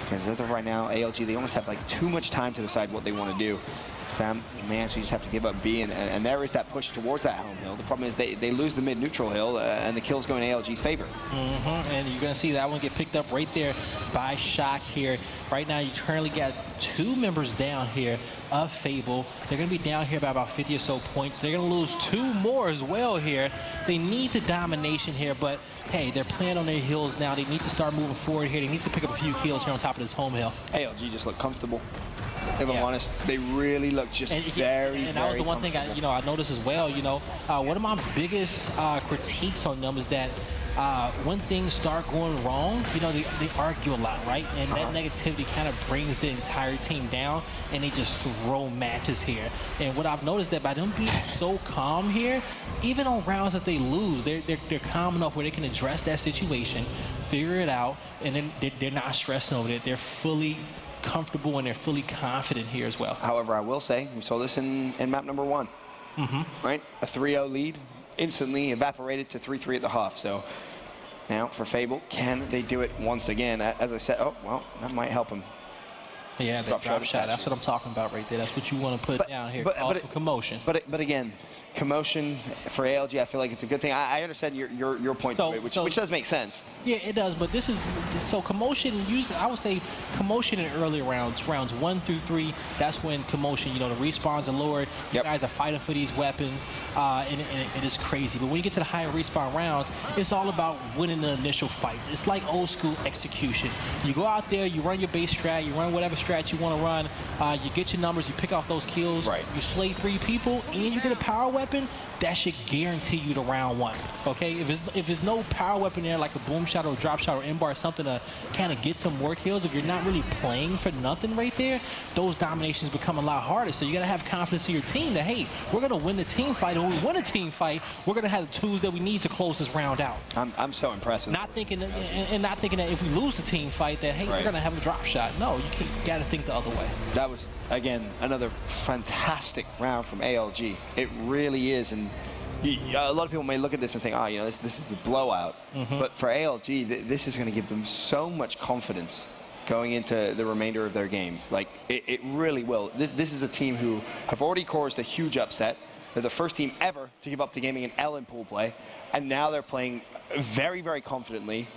Because as of right now, ALG, they almost have like too much time to decide what they want to do. Sam may actually just have to give up B, and there is that push towards that home hill. The problem is they lose the mid-neutral hill, and the kills go in ALG's favor. And you're going to see that one get picked up right there by Shock here. Right now, you currently got 2 members down here of FABLE. They're going to be down here by about 50 or so points. They're going to lose 2 more as well here. They need the domination here, but hey, they're playing on their heels now. They need to start moving forward here. They need to pick up a few kills here on top of this home hill. ALG just look comfortable. If I'm honest, they really look just very, and that was the one thing I noticed as well. One of my biggest critiques on them is that when things start going wrong, they argue a lot, right? And that negativity kind of brings the entire team down, and they just throw matches here. And what I've noticed that by them being so calm here, even on rounds that they lose, they're calm enough where they can address that situation, figure it out, and then they're not stressing over it. They're fully comfortable and they're fully confident here as well. However, I will say, we saw this in map number 1. Right? A 3-0 lead instantly evaporated to 3-3 at the half. So now for FABLE, can they do it once again? As I said, oh, well, that might help them. Yeah, the drop shot. That's what I'm talking about right there. That's what you want to put down here. Cause some commotion. But again, commotion for ALG, I feel like it's a good thing. I understand your point to it, which does make sense. Yeah, it does. But this is so commotion. Usually, I would say commotion in early rounds 1 through 3. That's when commotion. The respawns are lowered. You guys are fighting for these weapons, and it is crazy. But when you get to the higher respawn rounds, it's all about winning the initial fights. It's like old school execution. You go out there, you run your base strat, you run whatever strat you want to run. You get your numbers, you pick off those kills. Right. You slay 3 people, and you get a power weapon. That should guarantee you to round 1. Okay, if there's no power weapon there like a boom shot or a drop shot or M-bar, something to kind of get some more kills, if you're not really playing for nothing right there, those dominations become a lot harder. So you got to have confidence in your team that, hey, we're going to win the team fight, and when we win a team fight, we're going to have the tools that we need to close this round out. I'm so impressed with not thinking that, and not thinking that if we lose the team fight that, hey, we're going to have a drop shot. No, you got to think the other way. That was, again, another fantastic round from ALG. It really is, and a lot of people may look at this and think, this is a blowout. But for ALG, this is going to give them so much confidence going into the remainder of their games. Like, it really will. This is a team who have already caused a huge upset. They're the first team ever to give up to gaming an L in pool play, and now they're playing very, very confidently.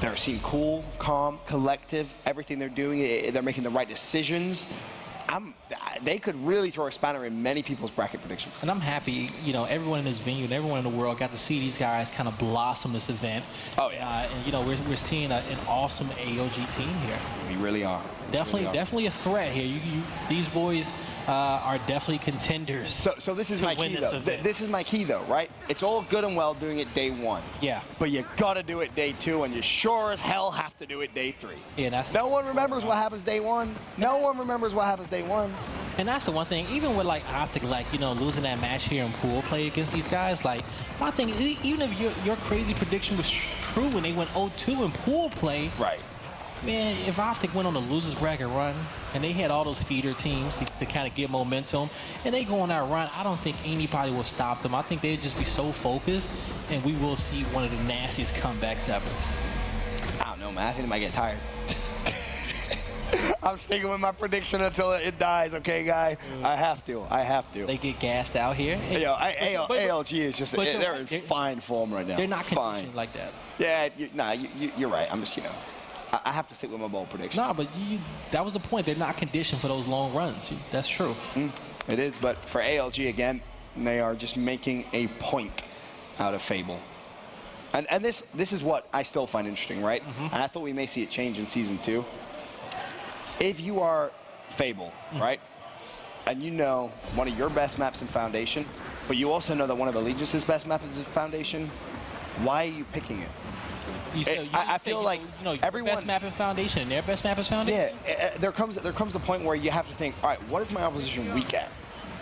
They seem cool, calm, collective. Everything they're doing, they're making the right decisions. they could really throw a spanner in many people's bracket predictions. And I'm happy, you know, everyone in this venue and everyone in the world got to see these guys kind of blossom this event. Oh, yeah. And, you know, we're seeing an awesome AOG team here. We really are. Definitely a threat here. These boys are definitely contenders. So this is my key, though. This is my key, though, right? It's all good and well doing it day 1. Yeah. But you got to do it day 2, and you sure as hell have to do it day 3. Yeah, no one remembers what happens day 1. No one remembers what happens day 1. And that's the one thing, even with like Optic, like, you know, losing that match here in pool play against these guys, like, my thing is, even if your crazy prediction was true when they went 0-2 in pool play, right? Man, if Optic went on a losers bracket run and they had all those feeder teams to kind of get momentum and they go on that run, I don't think anybody will stop them. I think they'd just be so focused, and we will see one of the nastiest comebacks ever. I don't know, man. I think they might get tired. I'm sticking with my prediction until it dies, okay, guy? I have to. They get gassed out here. Yo, ALG is just, they're in fine form right now. They're not conditioned like that. Yeah, you're right. I'm just, you know, I have to stick with my bold prediction. No, but that was the point. They're not conditioned for those long runs. That's true. It is, but for ALG, again, they are just making a point out of Fable. And this is what I still find interesting, right? And I thought we may see it change in Season 2. If you are Fable, right, and you know one of your best maps in Foundation, but you also know that one of Allegiance's best maps is in Foundation, why are you picking it? I feel like everyone, best map in Foundation, their best map in Foundation. Yeah, there comes the point where you have to think, all right, what is my opposition weak at?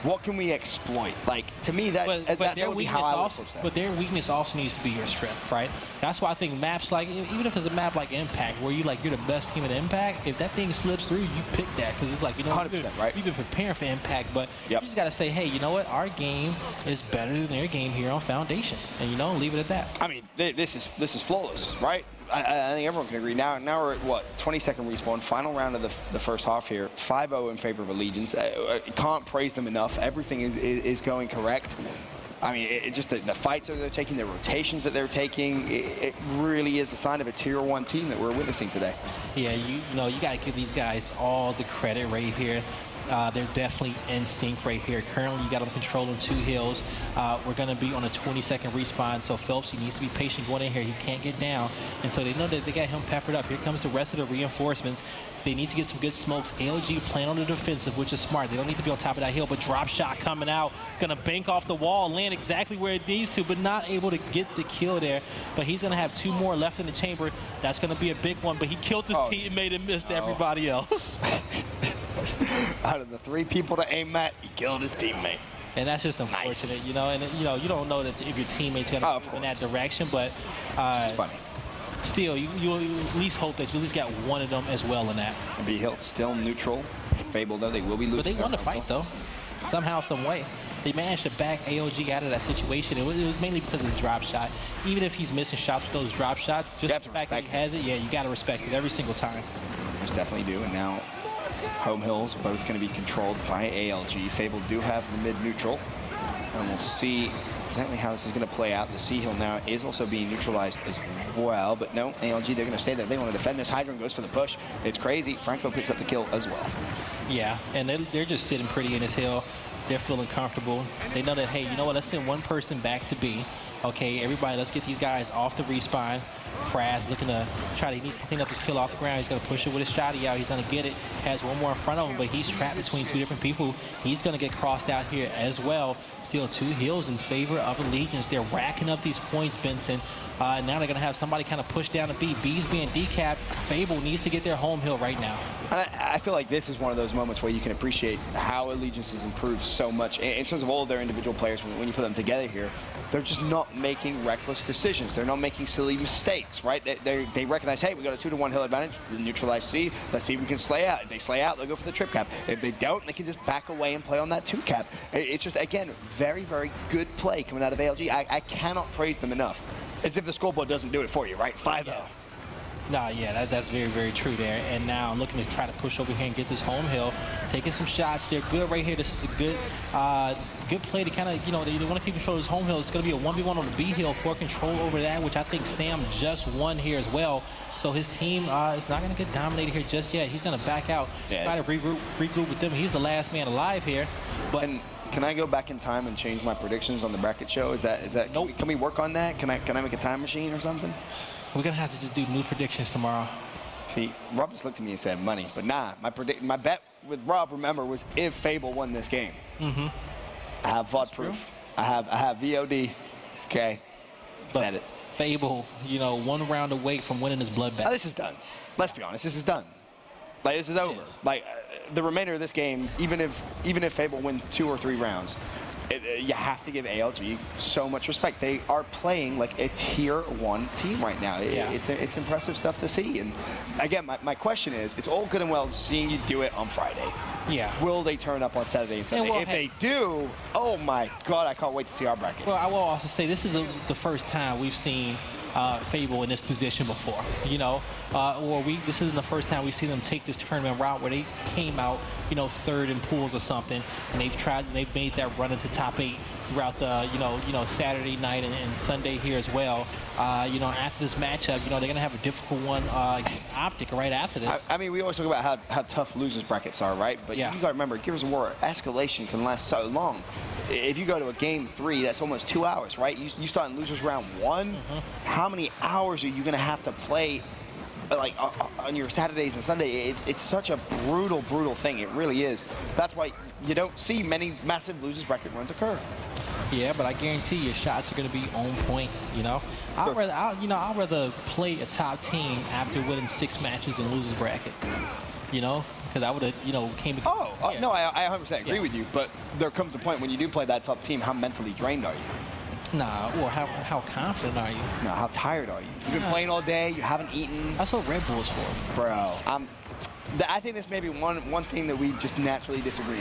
What can we exploit? Like, to me, that would be how I would approach that. But their weakness also needs to be your strength, right? That's why I think maps like, even if it's a map like Impact, where you're the best team at Impact, if that thing slips through, you pick that, because it's like, you know, 100%, right? You've been preparing for Impact, but you just got to say, hey, you know what? Our game is better than their game here on Foundation, and, you know, leave it at that. I mean, this is flawless, right? I think everyone can agree. Now we're at, what, 20-second respawn, final round of the first half here, 5-0 in favor of Allegiance. Can't praise them enough. Everything is going correct. I mean, it just the fights that they're taking, the rotations that they're taking, it really is a sign of a Tier 1 team that we're witnessing today. Yeah, you know, you got to give these guys all the credit right here. They're definitely in sync right here. Currently, you got them controlling 2 hills. We're going to be on a 20-second respawn, so Phelps, he needs to be patient going in here. He can't get down. And so they know that they got him peppered up. Here comes the rest of the reinforcements. They need to get some good smokes. ALG playing on the defensive, which is smart. They don't need to be on top of that hill, but drop shot coming out. Going to bank off the wall, land exactly where it needs to, but not able to get the kill there. But he's going to have 2 more left in the chamber. That's going to be a big one, but he killed his teammate and missed everybody else. Out of the 3 people to aim at, he killed his teammate. And that's just unfortunate, you know. And you know, you don't know that if your teammate's gonna move in that direction, but it's just funny. Still, you at least hope that you at least got one of them as well in that. B Hill still neutral. Fable though, they will be losing. But they won the fight though, somehow, some way. They managed to back AOG out of that situation. It was mainly because of the drop shot. Even if he's missing shots with those drop shots, just the fact that he has it, yeah, you got to respect it every single time. Most definitely do. And now home hills both going to be controlled by ALG. Fable do have the mid-neutral. And we'll see exactly how this is going to play out. The C hill now is also being neutralized as well. But no, ALG, they're going to say that they want to defend this. Hydron goes for the push. It's crazy. Franco picks up the kill as well. Yeah, and they're just sitting pretty in this hill. They're feeling comfortable. They know that, hey, you know what? Let's send one person back to B. Okay, everybody, let's get these guys off the respawn. Kraz looking to try to, he needs to clean up his kill off the ground. He's going to push it with his shotty out. He's going to get it. Has one more in front of him, but he's trapped between 2 different people. He's going to get crossed out here as well. Still 2 hills in favor of Allegiance. They're racking up these points, Benson. Now they're going to have somebody kind of push down to B. B's being decapped. Fable needs to get their home hill right now. I feel like this is one of those moments where you can appreciate how Allegiance has improved so much in terms of all of their individual players. When you put them together here, they're just not making reckless decisions. They're not making silly mistakes, right? They recognize, hey, we got a 2-to-1 hill advantage. Neutralize C. Let's see if we can slay out. If they slay out, they'll go for the trip cap. If they don't, they can just back away and play on that 2 cap. It's just, again, very, very good play coming out of ALG. I cannot praise them enough. As if the scoreboard doesn't do it for you, right? 5-0. Nah, yeah, that's very, very true there. And now I'm looking to try to push over here and get this home hill, taking some shots. They're good right here. This is a good good play to kind of, you know, they want to keep control of this home hill. It's going to be a 1v1 on the B hill for control over that, which I think Sam just won here as well. So his team is not going to get dominated here just yet. He's going to back out, try to regroup with them. He's the last man alive here. But can I go back in time and change my predictions on the bracket show? Is that nope. Can we work on that? Can I make a time machine or something? We're going to have to just do new predictions tomorrow. See, Rob just looked at me and said money. But nah, my bet with Rob, remember, was if Fable won this game. Mm-hmm. I have VOD proof. I have VOD. Okay. Said it. Fable, you know, 1 round away from winning his bloodbath. Now, this is done. Let's be honest. This is done. Like, this is over. Like, the remainder of this game, even if Fable wins 2 or 3 rounds, you have to give ALG so much respect. They are playing like a tier 1 team right now. It's impressive stuff to see. And again, my question is, it's all good and well seeing you do it on Friday. Yeah. Will they turn up on Saturday and Sunday? If they do, oh my God, I can't wait to see our bracket. Well, I will also say this is the first time we've seen Fable in this position before, you know, this isn't the first time we see them take this tournament route where they came out, you know, 3rd in pools or something, and they've made that run into top 8 throughout the, you know, Saturday night and Sunday here as well. You know, after this matchup, you know, they're gonna have a difficult one against Optic right after this. I mean, we always talk about how tough losers brackets are, right? But you gotta remember, Gears of War Escalation can last so long. If you go to a game 3, that's almost 2 hours, right? You start in losers round 1. How many hours are you going to have to play, like on your Saturdays and Sundays? It's such a brutal thing. It really is. That's why you don't see many massive losers bracket runs occur. Yeah, but I guarantee your shots are going to be on point. You know, I'd rather play a top team after winning 6 matches in losers bracket. You know. Because I would have, you know, came. No, I 100% agree with you. But there comes a point when you do play that top team, how mentally drained are you? Nah, or how confident are you? No, how tired are you? You've been playing all day, you haven't eaten. That's what Red Bull is for. Bro, I think this may be one thing that we just naturally disagree.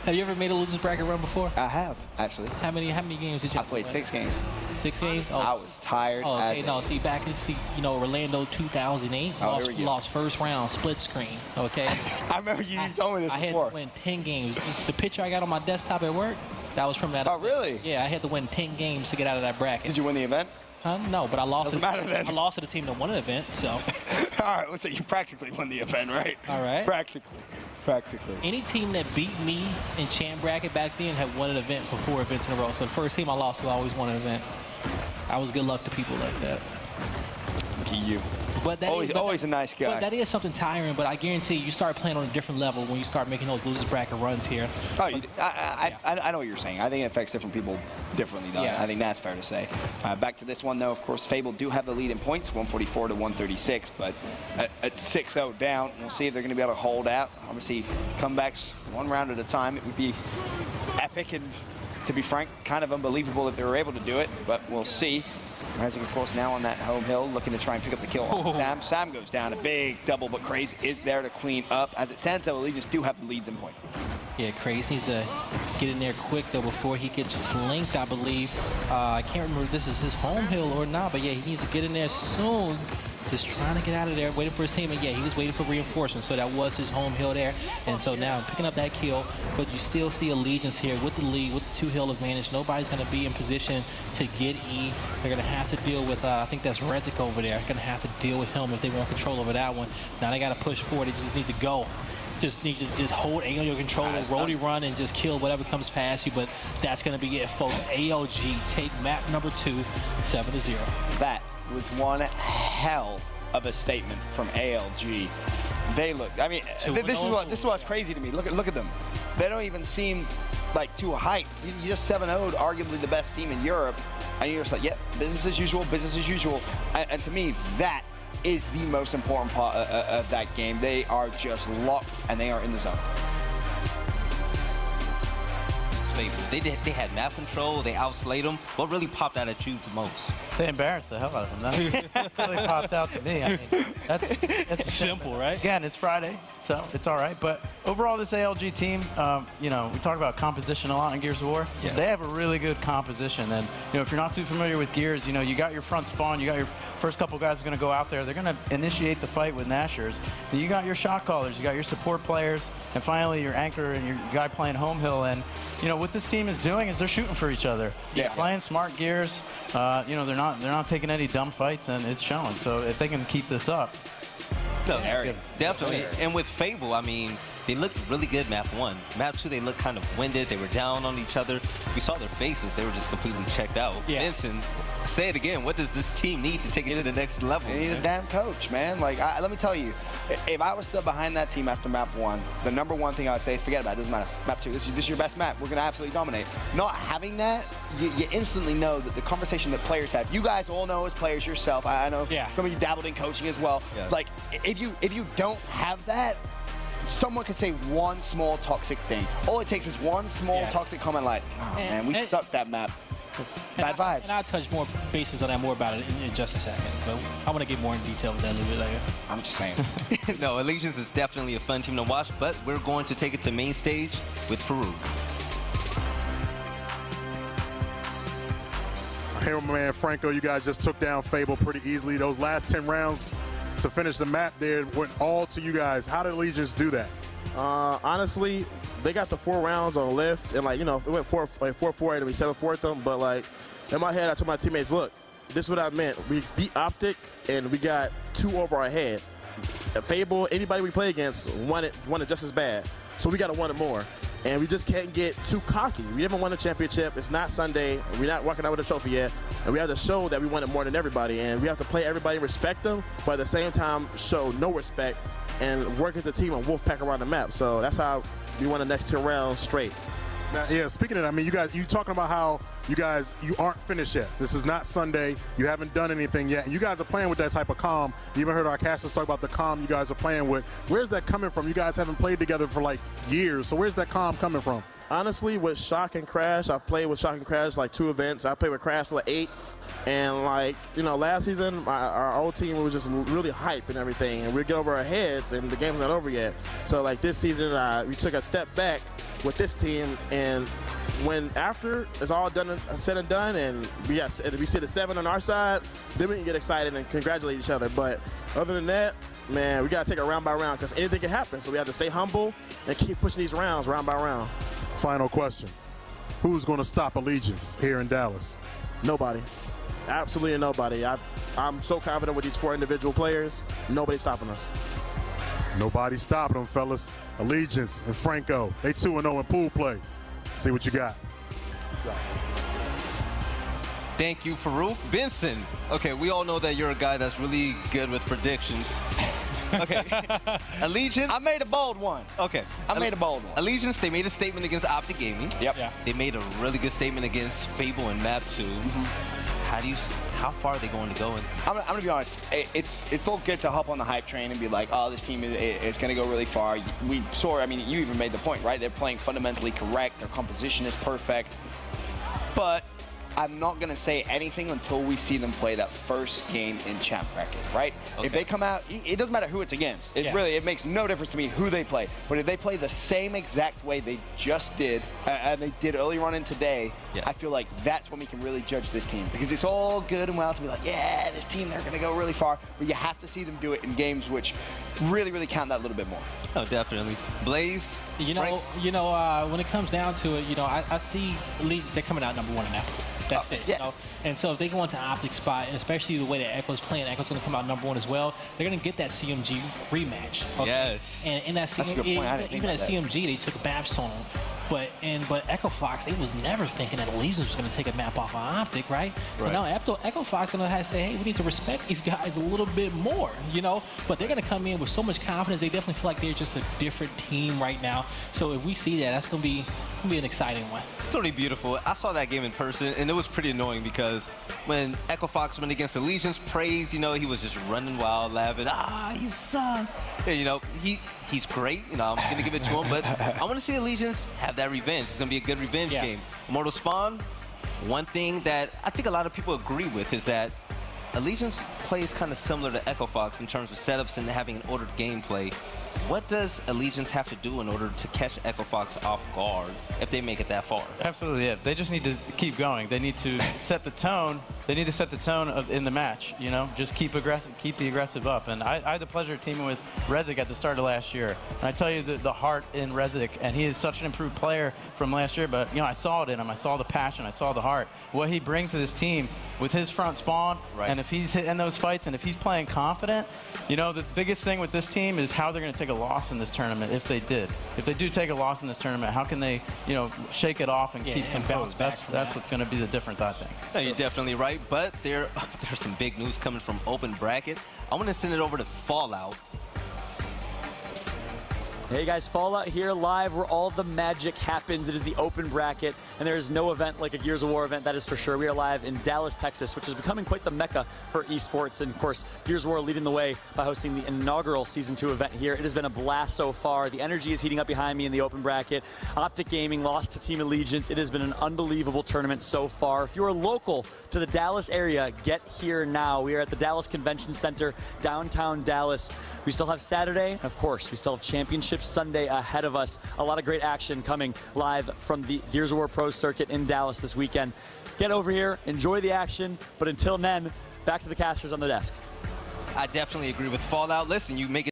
Have you ever made a losers bracket run before? I have, actually. How many games did you play? I played 6 games. 6 games? I was tired. Oh, okay, no, see, back in, you know, Orlando 2008, lost first round, split screen, okay? I remember you told me this before. I had to win 10 games. The picture I got on my desktop at work, that was from that. Oh, really? Yeah, I had to win 10 games to get out of that bracket. Did you win the event? No, but I lost. Doesn't matter then. I lost to the team that won an event, so. All right, so you practically won the event, right? All right. Practically. Any team that beat me in champ bracket back then had won an event for 4 events in a row. So the first team I lost to always won an event. I was good luck to people like that. Look at you. But that always a nice guy. But that is something tiring, but I guarantee you start playing on a different level when you start making those losers bracket runs here. Oh, I know what you're saying. I think it affects different people differently, though. Yeah. I think that's fair to say. Back to this one, though. Of course, Fable do have the lead in points, 144 to 136, but at 6-0 down, we'll see if they're going to be able to hold out. Obviously, comebacks 1 round at a time. It would be epic and, to be frank, kind of unbelievable if they were able to do it, but we'll see. Rising, of course, now on that home hill, looking to try and pick up the kill on Sam. Sam goes down. A big double, but Craze is there to clean up. As it stands, though, Allegiance do have the leads in point. Yeah, Craze needs to get in there quick, though, before he gets flanked, I believe. I can't remember if this is his home hill or not, but yeah, he needs to get in there soon. Just trying to get out of there, waiting for his team. And yeah, he was waiting for reinforcements, so that was his home hill there. And so now picking up that kill, but you still see Allegiance here with the lead, with the 2-hill advantage. Nobody's going to be in position to get E. They're going to have to deal with, I think that's Rezik over there. Going to have to deal with him if they want control over that one. Now they got to push forward. They just need to go. Just need to hold ALG control, roadie run, and just kill whatever comes past you. But that's going to be it, folks. ALG take map number 2, 7-0. That was one hell of a statement from ALG. They look, I mean, this is what's crazy to me. Look at them. They don't even seem like too hyped. You just 7-0'd arguably the best team in Europe, and you're just like, yep, business as usual, business as usual. And to me, that is the most important part of that game. They are just locked, and they are in the zone. Fable? They had map control, they outslayed them. What really popped out at you the most? They embarrassed the hell out of them. That really popped out to me. I mean, that's simple, right? Again, it's Friday, so it's all right. But overall, this ALG team, you know, we talk about composition a lot in Gears of War. Yeah. They have a really good composition, and you know, if you're not too familiar with Gears, you know, you got your front spawn, you got your first couple guys are going to go out there. They're going to initiate the fight with Nashers. And you got your shot callers, you got your support players, and finally your anchor and your guy playing home hill. And you know what this team is doing is they're shooting for each other. Yeah. Playing smart Gears. You know, they're not taking any dumb fights, and it's showing. So if they can keep this up. So, definitely. And with Fable, I mean, they looked really good map 1. Map 2, they looked kind of winded. They were down on each other. We saw their faces. They were just completely checked out. Yeah. Vincent, say it again. What does this team need to take it to the next level? They need a damn coach, man. Like, let me tell you, if I was still behind that team after map 1, the #1 thing I would say is forget about it. It doesn't matter. Map 2, this is your best map. We're going to absolutely dominate. Not having that, you instantly know that the conversation that players have, you guys all know as players yourself. I know some of you dabbled in coaching as well. Yeah. Like, if you don't have that, someone could say one small toxic thing. All it takes is one small toxic comment like, oh, man, we sucked that map. Bad vibes. And I'll touch more bases on that, more about it in just a second. But I want to get more in detail with that a little bit later. I'm just saying. No, Allegiance is definitely a fun team to watch, but we're going to take it to main stage with Farouk. Hey, my man Franco, you guys just took down Fable pretty easily. Those last 10 rounds to finish the map there went all to you guys. How did Allegiance do that? Honestly, they got the 4 rounds on lift, and like, you know, it went 4-4 and we 7-4 them. But like in my head, I told my teammates, look, this is what I meant. We beat Optic and we got 2 over our head. Fable, anybody we play against won it just as bad. So we got to want it more. And we just can't get too cocky. We haven't won a championship. It's not Sunday. We're not walking out with a trophy yet. And we have to show that we want it more than everybody. And we have to play everybody and respect them, but at the same time show no respect and work as a team and wolf pack around the map. So that's how we won the next 2 rounds straight. Now, yeah, speaking of that, I mean, you talking about how you aren't finished yet. This is not Sunday. You haven't done anything yet. And you guys are playing with that type of calm. You even heard our casters talk about the calm you guys are playing with. Where's that coming from? You guys haven't played together for like years. So where's that calm coming from? Honestly, with Shock and Crash, I've played with Shock and Crash like 2 events. I played with Crash for like 8. And like, you know, last season, our old team was just really hype and everything. And we'd get over our heads and the game's not over yet. So like this season, we took a step back with this team, and when after it's all done, said and done, and we see the 7 on our side, then we can get excited and congratulate each other. But other than that, man, we gotta take it round by round because anything can happen. So we have to stay humble and keep pushing these rounds round by round. Final question: who's going to stop Allegiance here in Dallas? Nobody. Absolutely nobody. I'm so confident with these 4 individual players. Nobody's stopping us. Nobody's stopping them, fellas. Allegiance and Franco, they 2-0 in pool play. See what you got. Thank you, Farouk. Vincent, okay, we all know that you're a guy that's really good with predictions. Okay, Allegiance. I made a bold one. Okay. I made a bold one. Allegiance, they made a statement against Optic Gaming. Yep. Yeah. They made a really good statement against Fable and Map 2. How far are they going to go? I'm going to be honest. It's all good to hop on the hype train and be like, oh, this team is going to go really far. We saw, I mean, you even made the point, right? They're playing fundamentally correct. Their composition is perfect. But I'm not going to say anything until we see them play that first game in Champ Bracket, right? Okay. If they come out, it doesn't matter who it's against. It makes no difference to me who they play. But if they play the same exact way they just did, and they did earlier on in today, I feel like that's when we can really judge this team. Because it's all good and well to be like, yeah, this team, they're going to go really far. But you have to see them do it in games which really, really count that little bit more. Oh, definitely. Blaze? You know, when it comes down to it, I see they're coming out #1 now. That's it. You know? And so if they go into Optic spot, and especially the way that Echo's playing, Echo's going to come out #1 as well. They're going to get that CMG rematch. Okay? Yes. And in that even at CMG, they took maps on them. But Echo Fox, they was never thinking that Allegiance was going to take a map off of Optic, right? So now Echo Fox is going to have to say, hey, we need to respect these guys a little bit more, But they're going to come in with so much confidence. They definitely feel like they're just a different team right now. So if we see that, that's going to be an exciting one. It's really beautiful. I saw that game in person, and it was pretty annoying because when Echo Fox went against Allegiance, praise, he was just running wild, laughing. You suck. And, he's great. I'm going to give it to him, but I want to see Allegiance have that revenge. It's going to be a good revenge game. Immortal Spawn, one thing that I think a lot of people agree with is that Allegiance plays kind of similar to Echo Fox in terms of setups and having an ordered gameplay. What does Allegiance have to do in order to catch Echo Fox off guard if they make it that far? Absolutely, yeah. They just need to keep going. They need to set the tone. They need to set the tone in the match, Just keep the aggressive up. And I had the pleasure of teaming with Rezik at the start of last year. And I tell you, the heart in Rezik, and he is such an improved player from last year, but, I saw it in him. I saw the passion. I saw the heart. What he brings to this team with his front spawn, and if he's hitting those fights and if he's playing confident, the biggest thing with this team is how they're going to take a loss in this tournament if they did. If they do take a loss in this tournament, how can they, shake it off and keep composed? That's what's going to be the difference, I think. No, you're definitely right, but there's some big news coming from Open Bracket. I want to send it over to Fallout. Hey guys, Fallout here live where all the magic happens. It is the Open Bracket, and there is no event like a Gears of War event, that is for sure. We are live in Dallas, Texas, which is becoming quite the mecca for esports. And of course, Gears of War leading the way by hosting the inaugural Season 2 event here. It has been a blast so far. The energy is heating up behind me in the Open Bracket. Optic Gaming lost to Team Allegiance. It has been an unbelievable tournament so far. If you are local to the Dallas area, get here now. We are at the Dallas Convention Center, downtown Dallas. We still have Saturday. Of course, we still have Championship Sunday ahead of us. A lot of great action coming live from the Gears of War Pro Circuit in Dallas this weekend. Get over here, enjoy the action, but until then, back to the casters on the desk. I definitely agree with Fallout. Listen, you make it